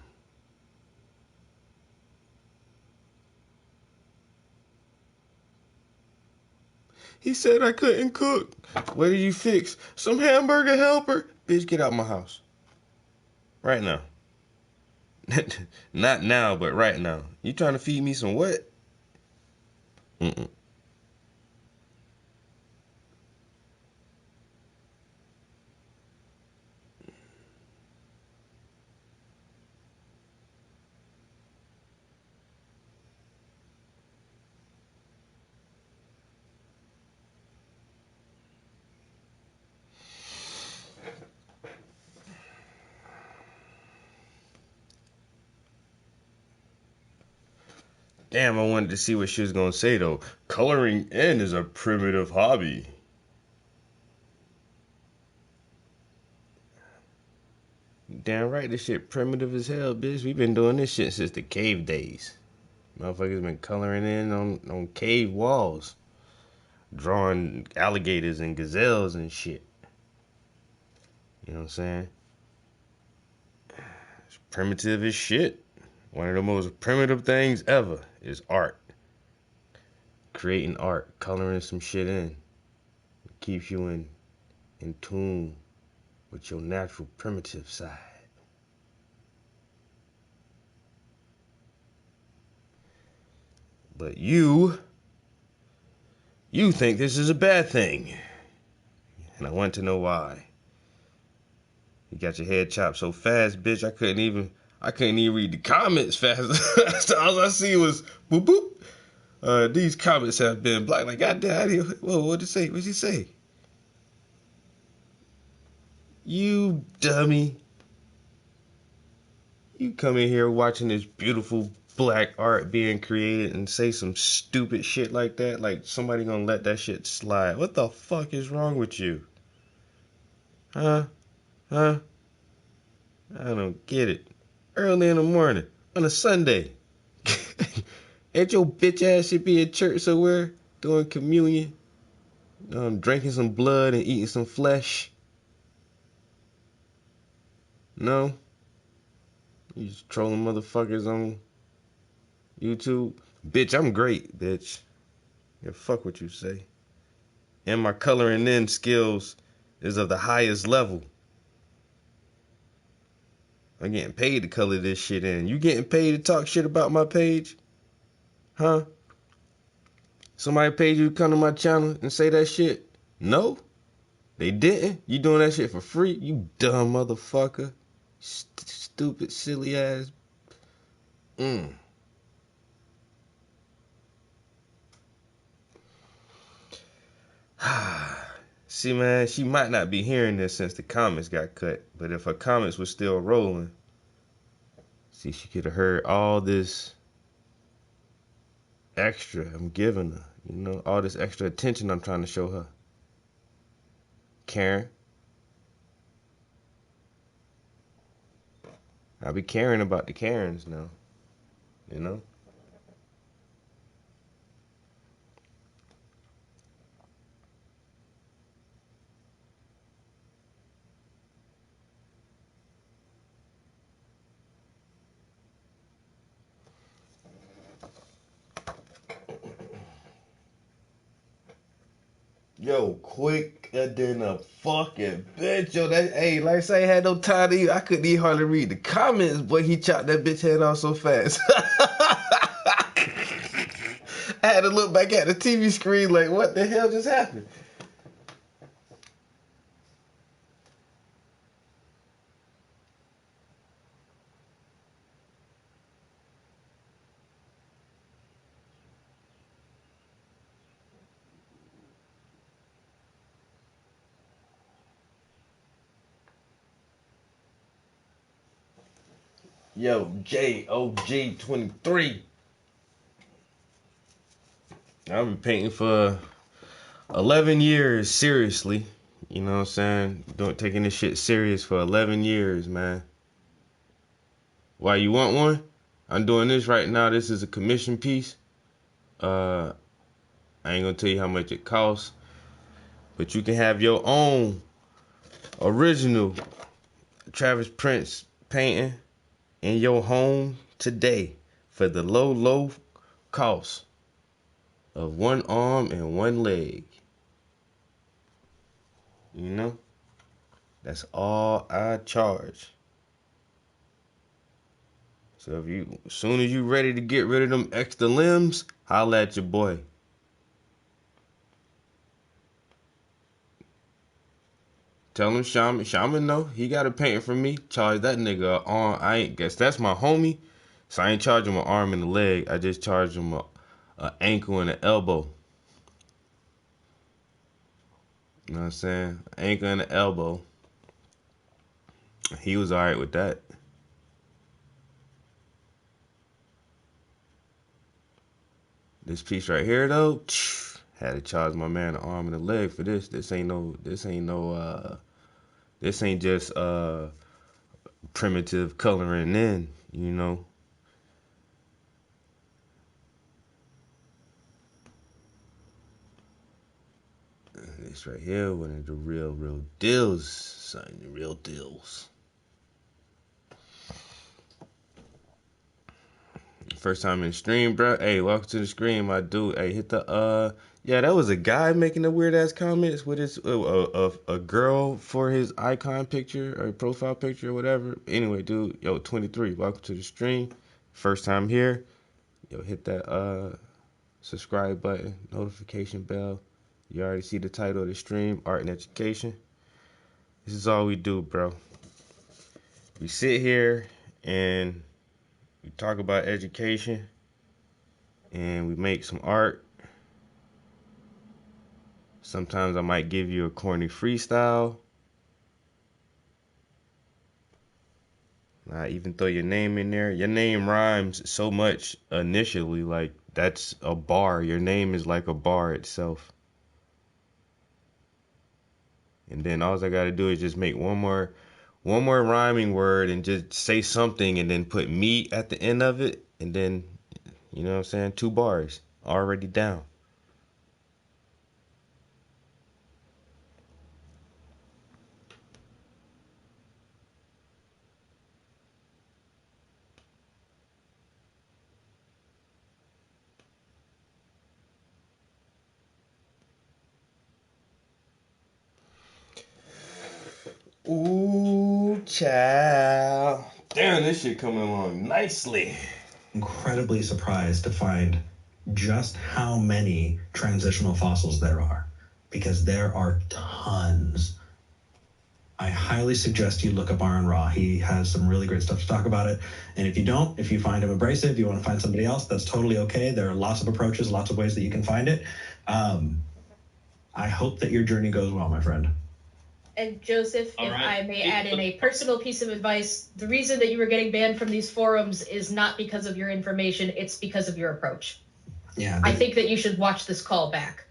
He said I couldn't cook. What did you fix? Some hamburger helper? Bitch, get out my house. Right now. Not now, but right now. You trying to feed me some what? Mm-mm. Damn, I wanted to see what she was gonna say though. Coloring in is a primitive hobby. Damn right, this shit primitive as hell, bitch. We've been doing this shit since the cave days. Motherfuckers been coloring in on cave walls, drawing alligators and gazelles and shit. You know what I'm saying? It's primitive as shit. One of the most primitive things ever is art. Creating art, coloring some shit in. keeps you in tune with your natural primitive side. But you think this is a bad thing. And I want to know why. You got your head chopped so fast, bitch, I couldn't even read the comments fast. All I see was boop boop. These comments have been blocked. Like, goddamn, whoa, what'd it say? What'd she say? You dummy. You come in here watching this beautiful black art being created and say some stupid shit like that? Like, somebody gonna let that shit slide. What the fuck is wrong with you? Huh? I don't get it. Early in the morning, on a Sunday. Ain't your bitch ass should be at church somewhere doing communion, drinking some blood and eating some flesh? No? You just trolling motherfuckers on YouTube? Bitch, I'm great, bitch. Yeah, fuck what you say. And my coloring in skills is of the highest level. I'm getting paid to color this shit in. You getting paid to talk shit about my page? Huh? Somebody paid you to come to my channel and say that shit? No? They didn't? You doing that shit for free? You dumb motherfucker. Stupid, silly ass. See, man, she might not be hearing this since the comments got cut. But if her comments were still rolling, see, she could have heard all this extra I'm giving her. You know, all this extra attention I'm trying to show her. Karen. I be caring about the Karens now. You know? Yo, quicker than a fucking bitch. Yo, that, hey, like I say, I had no time to eat. I couldn't even hardly read the comments, but he chopped that bitch head off so fast. I had to look back at the TV screen like, what the hell just happened? Yo, JOG23. I've been painting for 11 years, seriously. You know what I'm saying? Taking this shit serious for 11 years, man. Why, you want one? I'm doing this right now. This is a commission piece. I ain't gonna tell you how much it costs. But you can have your own original Travis Prince painting in your home today for the low cost of one arm and one leg. You know? That's all I charge. So as soon as you ready to get rid of them extra limbs, holla at your boy. Tell him Shaman know he got a painting from me. Charge that nigga an arm. I ain't guess that's my homie. So I ain't charge him an arm and a leg. I just charge him an ankle and an elbow. You know what I'm saying? Ankle and an elbow. He was alright with that. This piece right here though, had to charge my man an arm and a leg for this. This ain't just primitive coloring in, you know. This right here, one of the real deals, son, the real deals. First time in the stream, bro. Hey, welcome to the stream, my dude. Hey, hit the yeah, that was a guy making the weird ass comments with his a girl for his icon picture or profile picture or whatever. Anyway, dude, yo, 23. Welcome to the stream. First time here. Yo, hit that subscribe button, notification bell. You already see the title of the stream, Art and Education. This is all we do, bro. We sit here and we talk about education and we make some art. Sometimes I might give you a corny freestyle. I even throw your name in there. Your name rhymes so much initially, like that's a bar. Your name is like a bar itself. And then all I gotta do is just make one more rhyming word and just say something and then put me at the end of it. And then, you know what I'm saying? 2 bars already down. Ooh, child. Damn, this shit coming along nicely.
Incredibly surprised to find just how many transitional fossils there are, because there are tons. I highly suggest you look up Aaron Ra. He has some really great stuff to talk about it. And if you find him abrasive, you want to find somebody else, that's totally okay. There are lots of approaches, lots of ways that you can find it. I hope that your journey goes well, my friend.
And Joseph,
All
if
right.
I may add in a personal piece of advice, the reason that you were getting banned from these forums is not because of your information, it's because of your approach.
Yeah.
I think that you should watch this call back.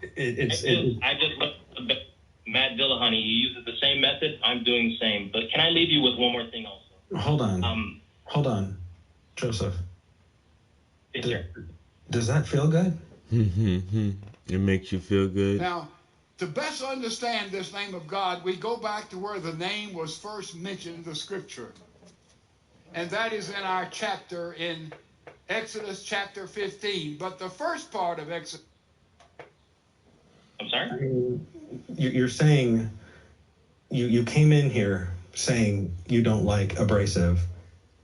I just looked at Matt Dillahunty. He uses the same method. I'm doing the same. But can I leave you with one more thing also?
Hold on, Joseph. Does that feel good?
It makes you feel good.
Now, to best understand this name of God, we go back to where the name was first mentioned in the scripture. And that is in our chapter in Exodus chapter 15. But the first part of Exodus...
I'm sorry?
I mean, you're saying, you came in here saying you don't like abrasive,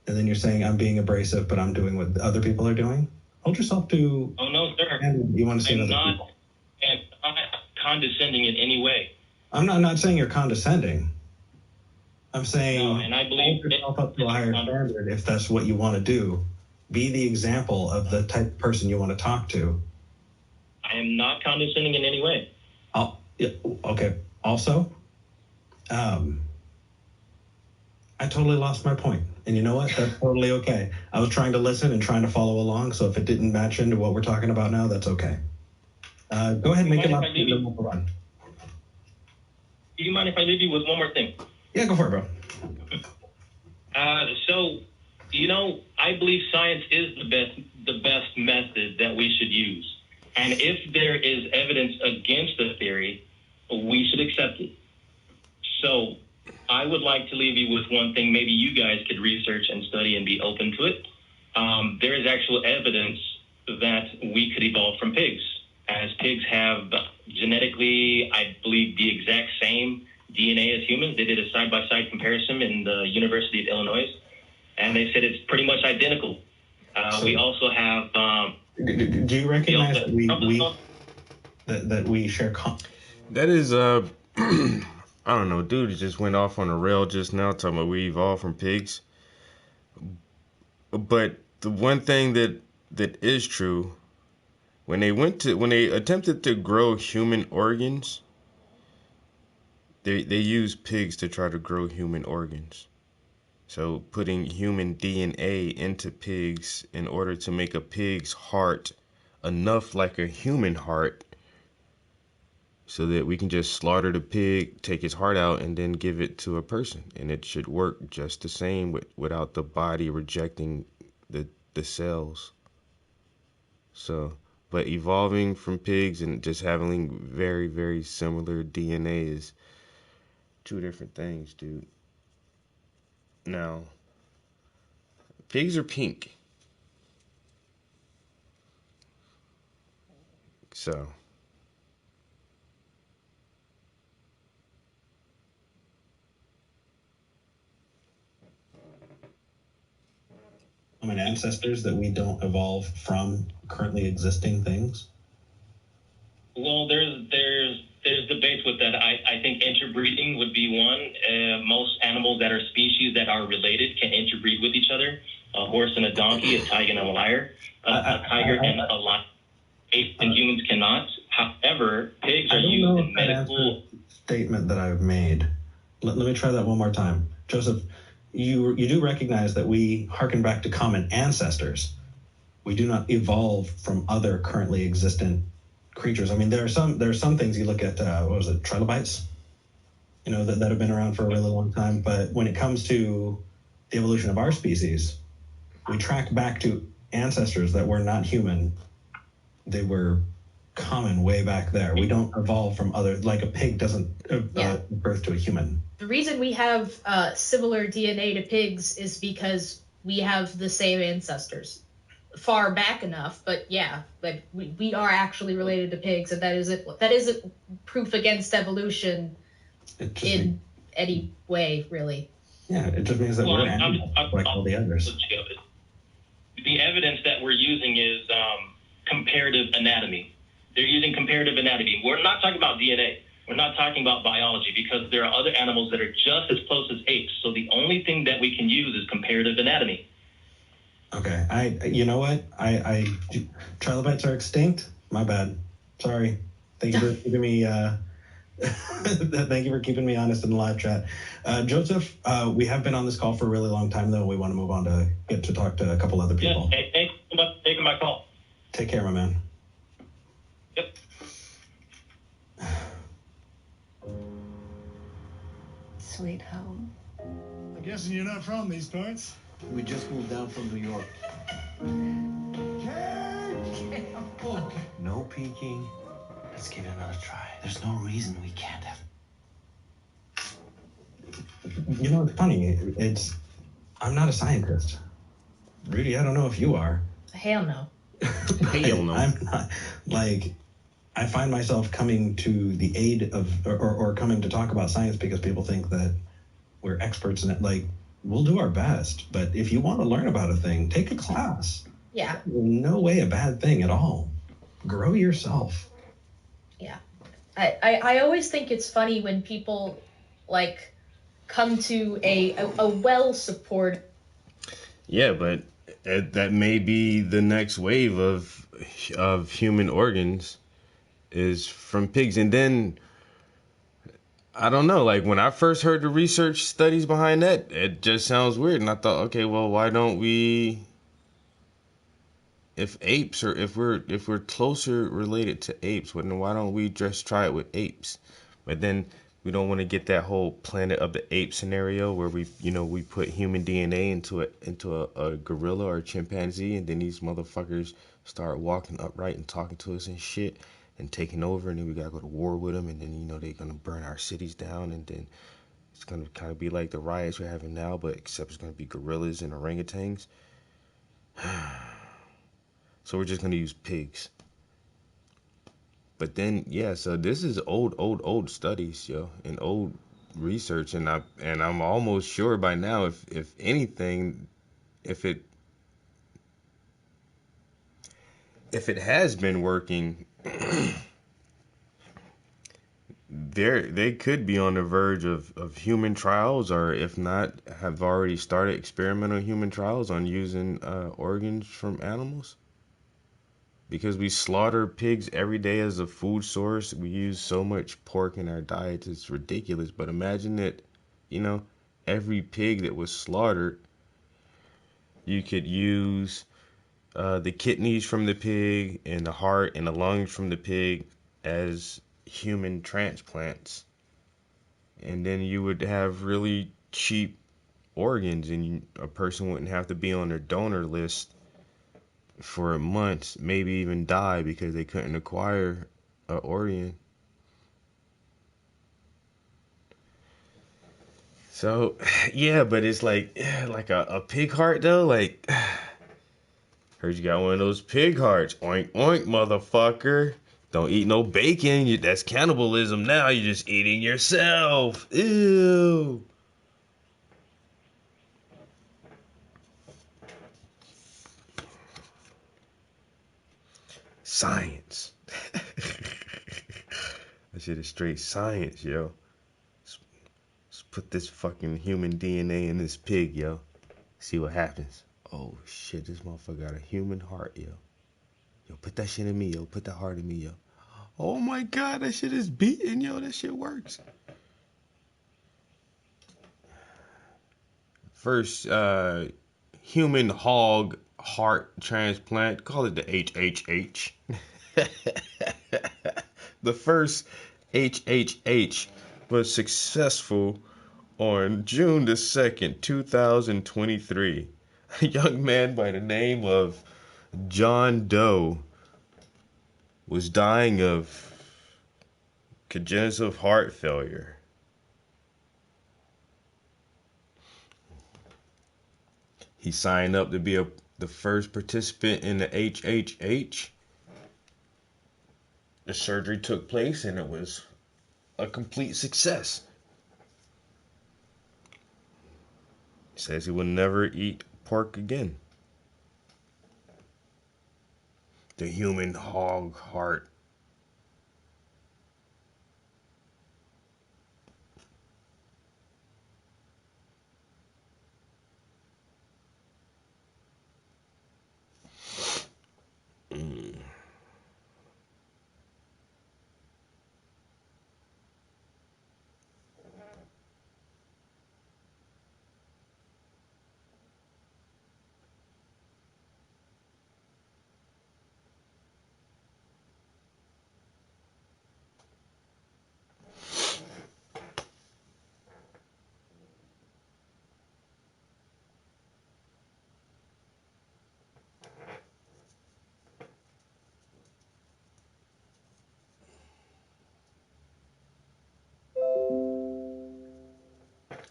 and then you're saying I'm being abrasive, but I'm doing what other people are doing? Hold yourself to...
Oh, no, sir.
You want to see
I'm
other
not,
people.
and I'm not condescending in any way.
I'm not saying you're condescending. I'm saying
No, and I believe
hold yourself up to a higher standard if that's what you want to do. Be the example of the type of person you want to talk to.
I am not condescending in any way.
Okay. Also, I totally lost my point. And you know what? That's totally okay. I was trying to listen and trying to follow along, so if it didn't match into what we're talking about now, that's okay. Go ahead and make it up, and then we'll run.
Do you mind if I leave you with one more thing?
Yeah, go for it, bro.
So, I believe science is the best method that we should use. And if there is evidence against the theory, we should accept it. So I would like to leave you with one thing. Maybe you guys could research and study and be open to it. There is actual evidence that we could evolve from pigs, as pigs have genetically, I believe, the exact same DNA as humans. They did a side-by-side comparison in the University of Illinois, and they said it's pretty much identical. We also have...
do you recognize that we share...
That is, I don't know, dude just went off on a rail just now talking about we evolved from pigs. But the one thing that is true, when they attempted to grow human organs, they used pigs to try to grow human organs. So putting human DNA into pigs in order to make a pig's heart enough like a human heart so that we can just slaughter the pig, take his heart out, and then give it to a person. And it should work just the same without the body rejecting the cells. So, but evolving from pigs and just having very, very similar DNA is 2 different things, dude. Now, pigs are pink. So.
Common ancestors that we don't evolve from currently existing things?
Well, there's debates with that. I think interbreeding would be one. Most animals that are species that are related can interbreed with each other. A horse and a donkey, a tiger and a lion, a tiger and a lion. Apes and humans cannot. However, pigs are used in medical.
Statement that I've made. Let me try that one more time, Joseph. You do recognize that we harken back to common ancestors. We do not evolve from other currently existent creatures. I mean, there are some things you look at. What was it, trilobites? You know, that have been around for a really long time. But when it comes to the evolution of our species, we track back to ancestors that were not human. They were common way back there. We don't evolve from other, like a pig doesn't birth to a human.
The reason we have similar DNA to pigs is because we have the same ancestors far back enough. But yeah, like we are actually related to pigs, and that isn't proof against evolution in any way, really.
Yeah, it just means that we're animals like all the others.
The evidence that we're using is comparative anatomy. They're using comparative anatomy. We're not talking about DNA. We're not talking about biology, because there are other animals that are just as close as apes. So the only thing that we can use is comparative anatomy.
Okay, you know what? Trilobites are extinct. My bad. Sorry. Thank you for keeping me. Thank you for keeping me honest in the live chat, Joseph. We have been on this call for a really long time, though. We want to move on to get to talk to a couple other people.
Yeah, thank you so much for taking my call.
Take care, my man.
Yep.
Sweet home.
I'm guessing you're not from these parts.
We just moved down from New York. No peeking. Let's give it another try. There's no reason we can't have it.
You know, it's funny. I'm not a scientist. Rudy, I don't know if you are.
Hell no.
Hell no.
I'm not. Like, I find myself coming to the aid of, or coming to talk about science because people think that we're experts in it. Like, we'll do our best, but if you want to learn about a thing, take a class.
Yeah.
No way a bad thing at all. Grow yourself.
Yeah. I always think it's funny when people like come to a well supported.
Yeah, but that may be the next wave of human organs is from pigs. And then I don't know, like when I first heard the research studies behind that, it just sounds weird. And I thought, okay, well, why don't we, if apes or if we're closer related to apes, then why don't we just try it with apes? But then we don't want to get that whole Planet of the Apes scenario where we put human DNA into a gorilla or a chimpanzee, and then these motherfuckers start walking upright and talking to us and shit and taking over, and then we gotta go to war with them, and then they're gonna burn our cities down, and then it's gonna kind of be like the riots we're having now, but except it's gonna be gorillas and orangutans. So we're just gonna use pigs. But then, yeah, so this is old studies, yo, and old research, and I'm almost sure by now, if anything, if it has been working, they could be on the verge of human trials, or if not, have already started experimental human trials on using organs from animals. Because we slaughter pigs every day as a food source. We use so much pork in our diets, it's ridiculous. But imagine that, every pig that was slaughtered, you could use the kidneys from the pig and the heart and the lungs from the pig as human transplants. And then you would have really cheap organs, and a person wouldn't have to be on their donor list for months, maybe even die because they couldn't acquire an organ. So, yeah, but it's like a pig heart though. Like, heard you got one of those pig hearts. Oink, oink, motherfucker. Don't eat no bacon. That's cannibalism now. You're just eating yourself. Ew. Science. That shit is straight science, yo. Let's put this fucking human DNA in this pig, yo. See what happens. Oh shit, this motherfucker got a human heart, yo. Yo, put that shit in me, yo. Put that heart in me, yo. Oh my god, that shit is beating, yo. That shit works. First human hog heart transplant. Call it the HHH. The first HHH was successful on June the 2nd, 2023. A young man by the name of John Doe was dying of congenital heart failure. He signed up to be the first participant in the HHH. The surgery took place and it was a complete success. He says he will never eat pork again. The human hog heart.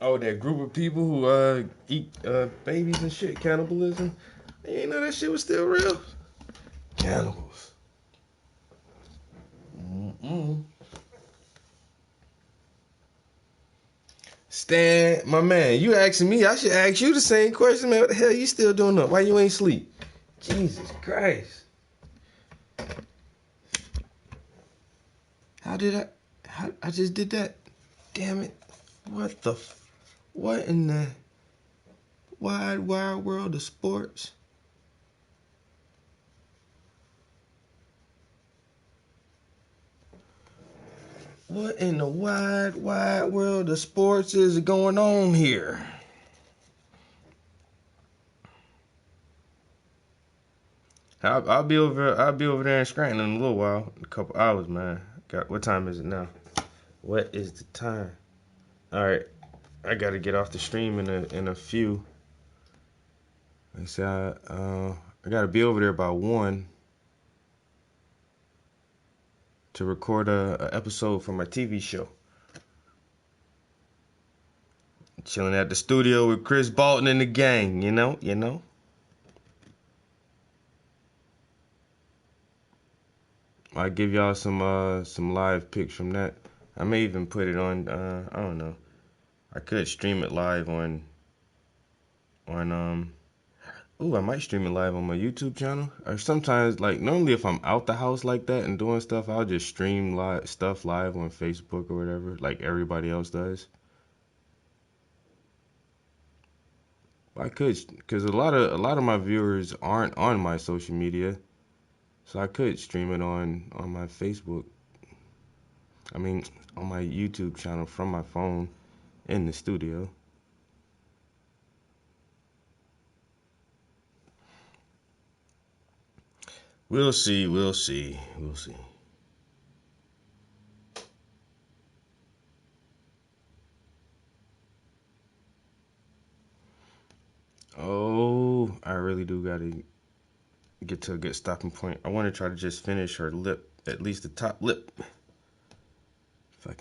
Oh, that group of people who eat babies and shit, cannibalism. You ain't know that shit was still real? Cannibals. Stan, my man, you asking me, I should ask you the same question, man. What the hell you still doing up? Why you ain't sleep? Jesus Christ. I just did that? Damn it. What in the wide world of sports? What in the wide world of sports is going on here? I'll be over there in Scranton in a little while, a couple hours, man. What time is it now? What is the time? All right, I gotta get off the stream in a few. Like I said, I gotta be over there by 1 to record a episode for my TV show. Chilling at the studio with Chris Bolton and the gang, you know. I'll give y'all some live pics from that. I may even put it on. I don't know. I could stream it live on. I might stream it live on my YouTube channel. Or sometimes, like normally, if I'm out the house like that and doing stuff, I'll just stream stuff live on Facebook or whatever, like everybody else does. I could, because a lot of my viewers aren't on my social media. So I could stream it on my Facebook. I mean, on my YouTube channel from my phone in the studio. We'll see. Oh, I really do gotta get to a good stopping point. I want to try to just finish her lip, at least the top lip. If I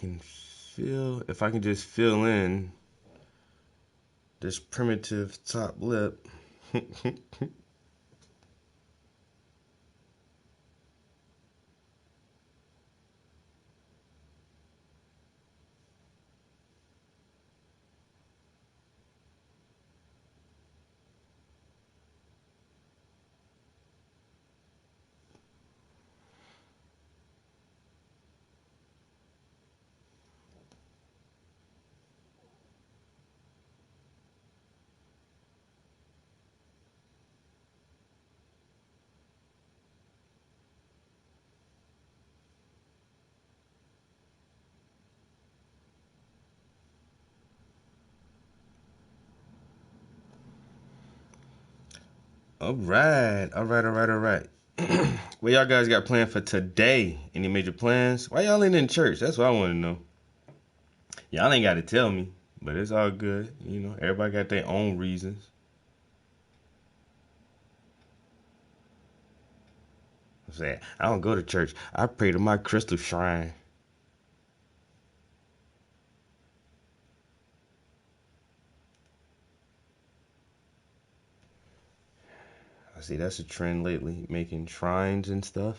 can just fill in this primitive top lip. All right. What y'all guys got planned for today? Any major plans? Why y'all ain't in church? That's what I want to know. Y'all ain't got to tell me, but it's all good. You know, everybody got their own reasons. I'm saying, I don't go to church. I pray to my crystal shrine. I see that's a trend lately, making shrines and stuff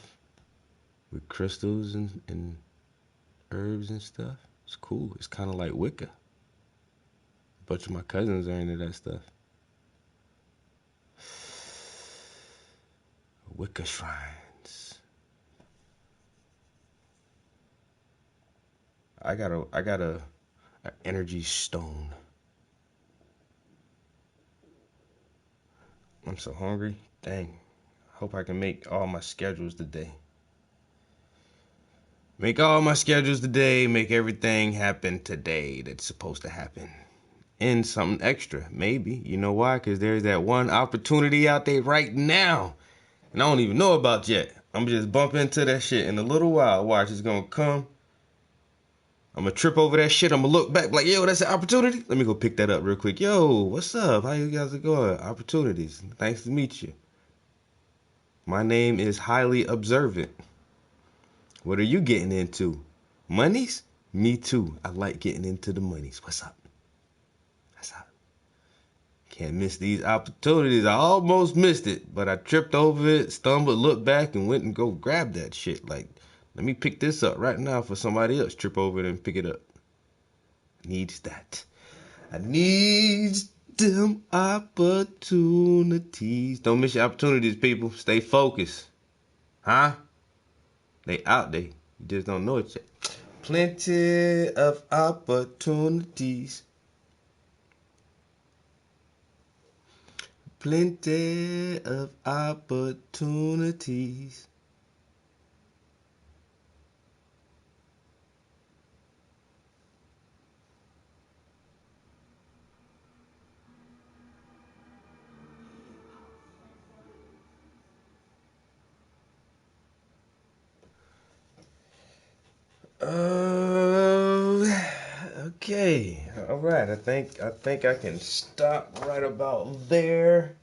with crystals and herbs and stuff. It's cool. It's kind of like Wicca. A bunch of my cousins are into that stuff. Wicca shrines. I got a energy stone. I'm so hungry. Dang. Hope I can make all my schedules today. Make all my schedules today. Make everything happen today that's supposed to happen. And something extra, maybe. You know why? Because there's that one opportunity out there right now. And I don't even know about yet. I'm just bump into that shit in a little while. Watch, it's gonna come. I'm gonna trip over that shit. I'm gonna look back like, yo, that's an opportunity. Let me go pick that up real quick. Yo, what's up? How you guys are going? Opportunities. Nice to meet you. My name is Highly Observant. What are you getting into? Monies? Me too. I like getting into the monies. What's up? What's up? Can't miss these opportunities. I almost missed it, but I tripped over it, stumbled, looked back, and went and go grab that shit. Like, let me pick this up right now for somebody else. Trip over it and pick it up. Needs that. I need them opportunities. Don't miss your opportunities, people. Stay focused. Huh? They out there. You just don't know it yet. Plenty of opportunities. Plenty of opportunities. Okay. All right. I think I can stop right about there.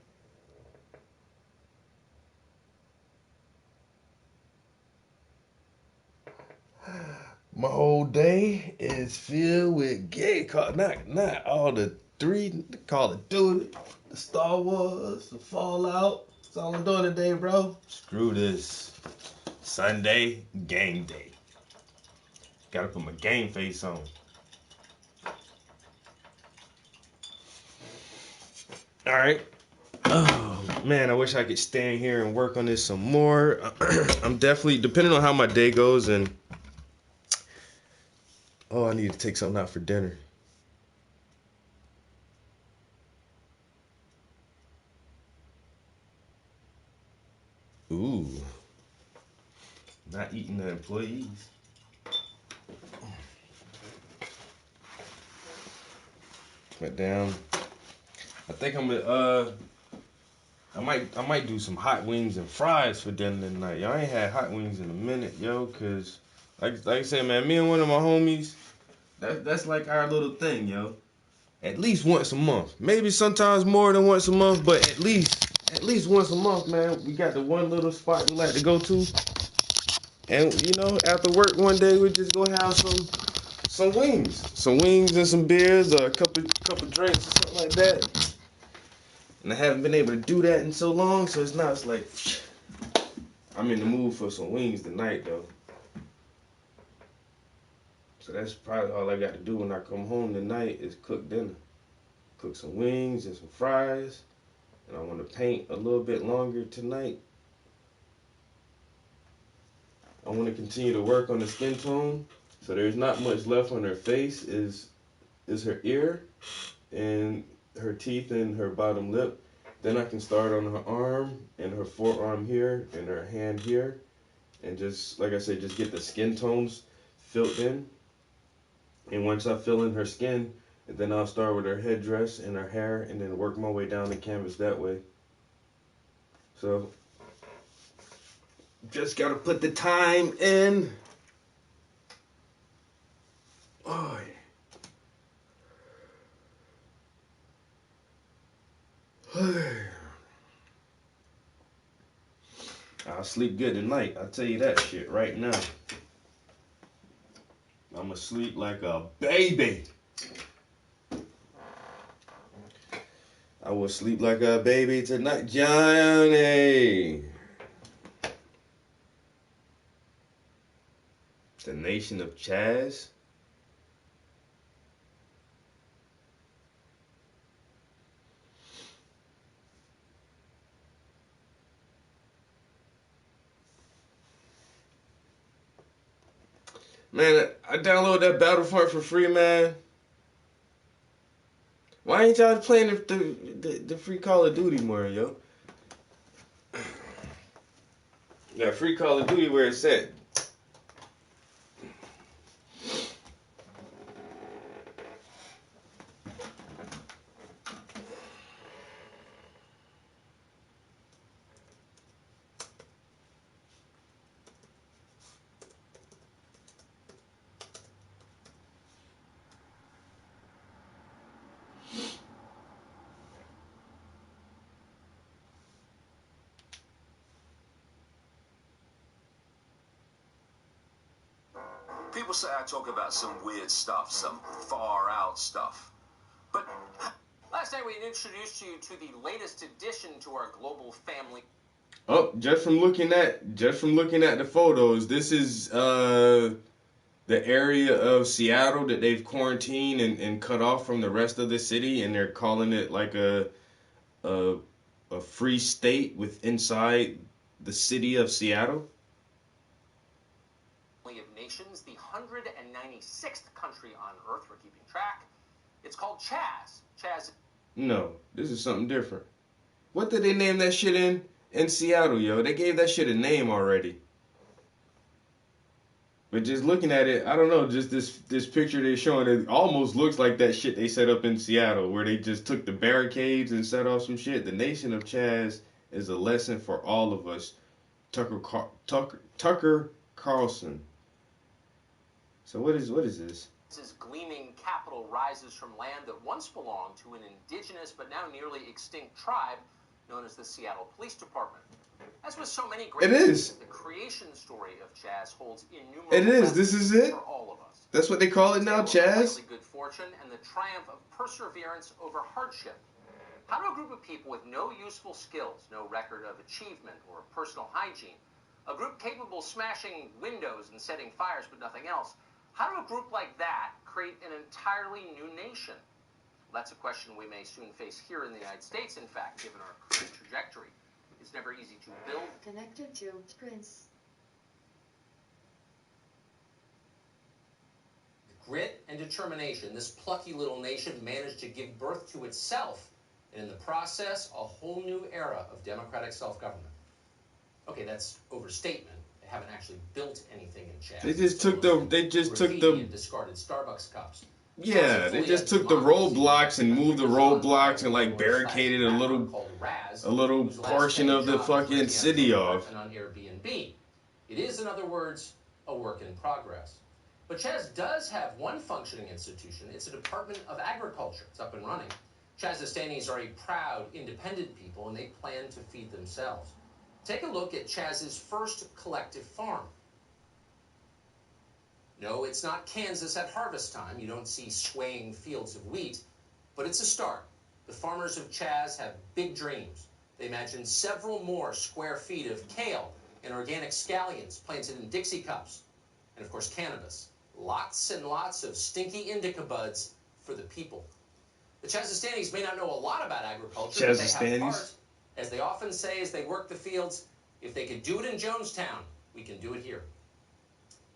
My whole day is filled with gay call. Not all the three Call of Duty, the Star Wars, the Fallout. That's all I'm doing today, bro. Screw this. Sunday game day. Gotta put my game face on. All right. Oh man, I wish I could stay in here and work on this some more. I'm definitely, depending on how my day goes, and oh, I need to take something out for dinner. Ooh. Not eating the employees. But down. I think I'm gonna I might do some hot wings and fries for dinner tonight. Y'all ain't had hot wings in a minute, yo, cause like I said, man, me and one of my homies, that's like our little thing, yo. At least once a month. Maybe sometimes more than once a month, but at least once a month, man. We got the one little spot we like to go to. And you know, after work one day we just go have some wings. Some wings and some beers or a couple drinks or something like that. And I haven't been able to do that in so long, so it's like I'm in the mood for some wings tonight though. So that's probably all I got to do when I come home tonight is cook dinner. Cook some wings and some fries. And I want to paint a little bit longer tonight. I want to continue to work on the skin tone. So there's not much left on her face. Is her ear and her teeth and her bottom lip. Then I can start on her arm and her forearm here and her hand here. And just, like I said, just get the skin tones filled in. And once I fill in her skin, then I'll start with her headdress and her hair and then work my way down the canvas that way. So just gotta put the time in. Oh, yeah. I'll sleep good tonight. I'll tell you that shit right now. I'ma sleep like a baby. I will sleep like a baby tonight, Johnny. The Nation of Chaz. Man, I downloaded that Battlefront for free, man. Why ain't y'all playing the free Call of Duty more, yo? That free Call of Duty where it's at.
People say I talk about some weird stuff, some far out stuff. But last night we introduced you to the latest addition to our global family.
Oh, just from looking at the photos, this is the area of Seattle that they've quarantined and cut off from the rest of the city, and they're calling it like a free state with inside the city of Seattle.
Of nations, the 196th country on Earth, we're keeping track. It's called Chaz. Chaz.
No, this is something different. What did they name that shit in Seattle, yo? They gave that shit a name already. But just looking at it, I don't know, just this picture they're showing, it almost looks like that shit they set up in Seattle, where they just took the barricades and set off some shit. The Nation of Chaz is a lesson for all of us. Tucker Carlson. So what is this?
This gleaming capital rises from land that once belonged to an indigenous but now nearly extinct tribe known as the Seattle Police Department. As with so many great things, the creation story of Chaz holds innumerable lessons
This is it.
for all of us.
That's what they call it now, Chaz.
Good fortune and the triumph of perseverance over hardship. How do a group of people with no useful skills, no record of achievement or personal hygiene, a group capable of smashing windows and setting fires but nothing else, how do a group like that create an entirely new nation? Well, that's a question we may soon face here in the United States, in fact, given our current trajectory. It's never easy to build.
Connected to Prince.
Grit and determination, this plucky little nation managed to give birth to itself, and in the process, a whole new era of democratic self-government. Okay, that's overstatement. They haven't actually built anything in Chaz.
They just took the
discarded Starbucks cups.
Yeah, they just took the roadblocks and moved the roadblocks and like barricaded a little portion of the fucking city off.
On Airbnb. It is, in other words, a work in progress. But Chaz does have one functioning institution. It's a Department of Agriculture. It's up and running. Chazistanis are a proud, independent people, and they plan to feed themselves. Take a look at Chaz's first collective farm. No, it's not Kansas at harvest time. You don't see swaying fields of wheat, but it's a start. The farmers of Chaz have big dreams. They imagine several more square feet of kale and organic scallions planted in Dixie cups. And of course, cannabis. Lots and lots of stinky indica buds for the people. The Chazistanis may not know a lot about agriculture, but they have heart. As they often say as they work the fields, if they could do it in Jonestown, we can do it here.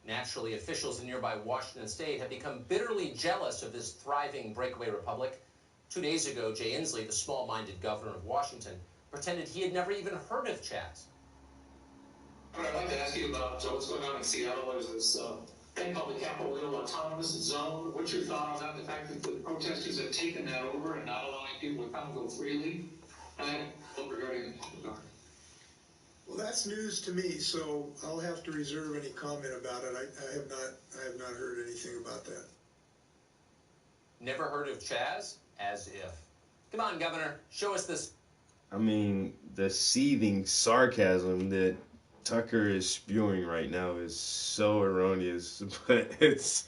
Naturally, officials in nearby Washington state have become bitterly jealous of this thriving breakaway republic. 2 days ago, Jay Inslee, the small-minded governor of Washington, pretended he had never even heard of Chaz.
I'd like to ask you about what's going on in Seattle. There's this thing called the Capitol Hill Autonomous Zone. What's your thought on that? The fact that the protesters have taken that over and not allowing people to come and go freely? And then regarding the Coast Guard.
Well, that's news to me, so I'll have to reserve any comment about it. I have not heard anything about that.
Never heard of Chaz? As if. Come on, Governor, show us this.
I mean, the seething sarcasm that Tucker is spewing right now is so erroneous, but it's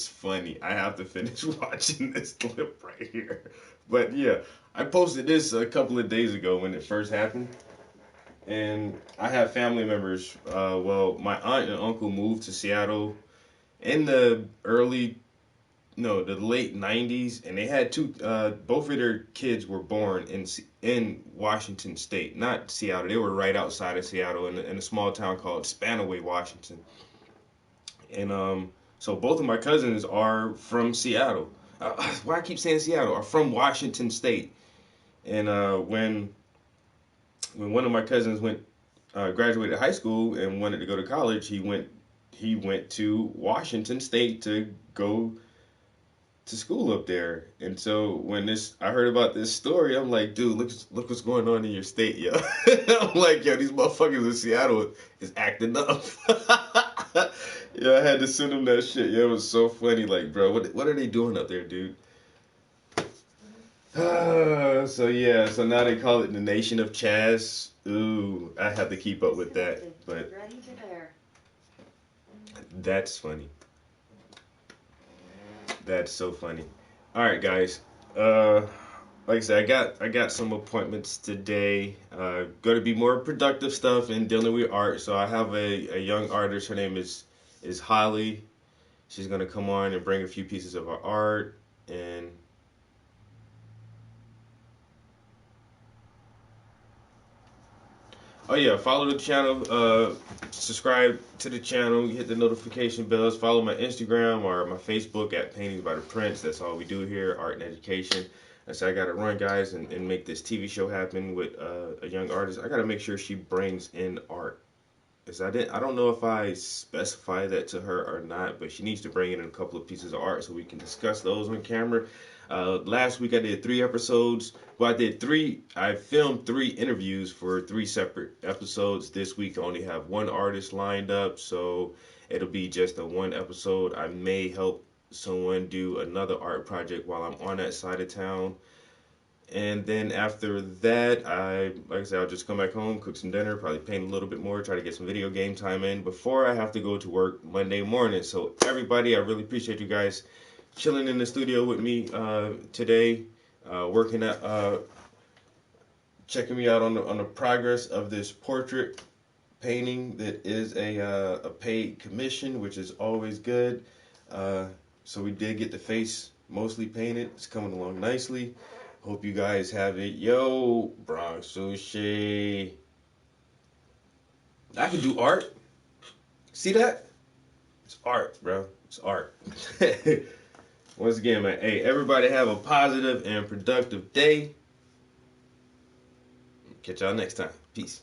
funny. I have to finish watching this clip right here. But yeah, I posted this a couple of days ago when it first happened. And I have family members. Well, my aunt and uncle moved to Seattle in the late 90s, and they had both of their kids were born in Washington State, not Seattle. They were right outside of Seattle in a small town called Spanaway, Washington. And so both of my cousins are from Seattle. Why I keep saying Seattle? Are from Washington State. And when one of my cousins graduated high school and wanted to go to college, he went to Washington State to go to school up there. And so when I heard about this story, I'm like, dude, look what's going on in your state, yo. I'm like, yo, these motherfuckers in Seattle is acting up. Yeah, I had to send him that shit. Yeah, it was so funny. Like, bro, what are they doing up there, dude? So now they call it the Nation of Chaz. Ooh, I have to keep up with that. But that's funny. That's so funny. All right, guys. Like I said, I got some appointments today. Going to be more productive stuff and dealing with art. So I have a young artist. Her name is Holly. She's going to come on and bring a few pieces of our art. And oh yeah, follow the channel, subscribe to the channel, hit the notification bells, follow my Instagram or my Facebook at Paintings by the Prince. That's all we do here, art and education. And so I got to run, guys, and make this TV show happen with a young artist. I got to make sure she brings in art. Because I don't know if I specify that to her or not, but she needs to bring in a couple of pieces of art so we can discuss those on camera. Last week I did 3 episodes. Well, I filmed 3 interviews for 3 separate episodes. This week I only have 1 artist lined up, so it'll be just a 1 episode. I may help someone do another art project while I'm on that side of town. And then after that, like I said, I'll just come back home, cook some dinner, probably paint a little bit more, try to get some video game time in before I have to go to work Monday morning. So everybody, I really appreciate you guys chilling in the studio with me today, working at checking me out on the progress of this portrait painting that is a paid commission, which is always good. So we did get the face mostly painted. It's coming along nicely. Hope you guys have it. Yo, Bronx Sushi. I can do art. See that? It's art, bro. It's art. Once again, man, hey, everybody have a positive and productive day. Catch y'all next time. Peace.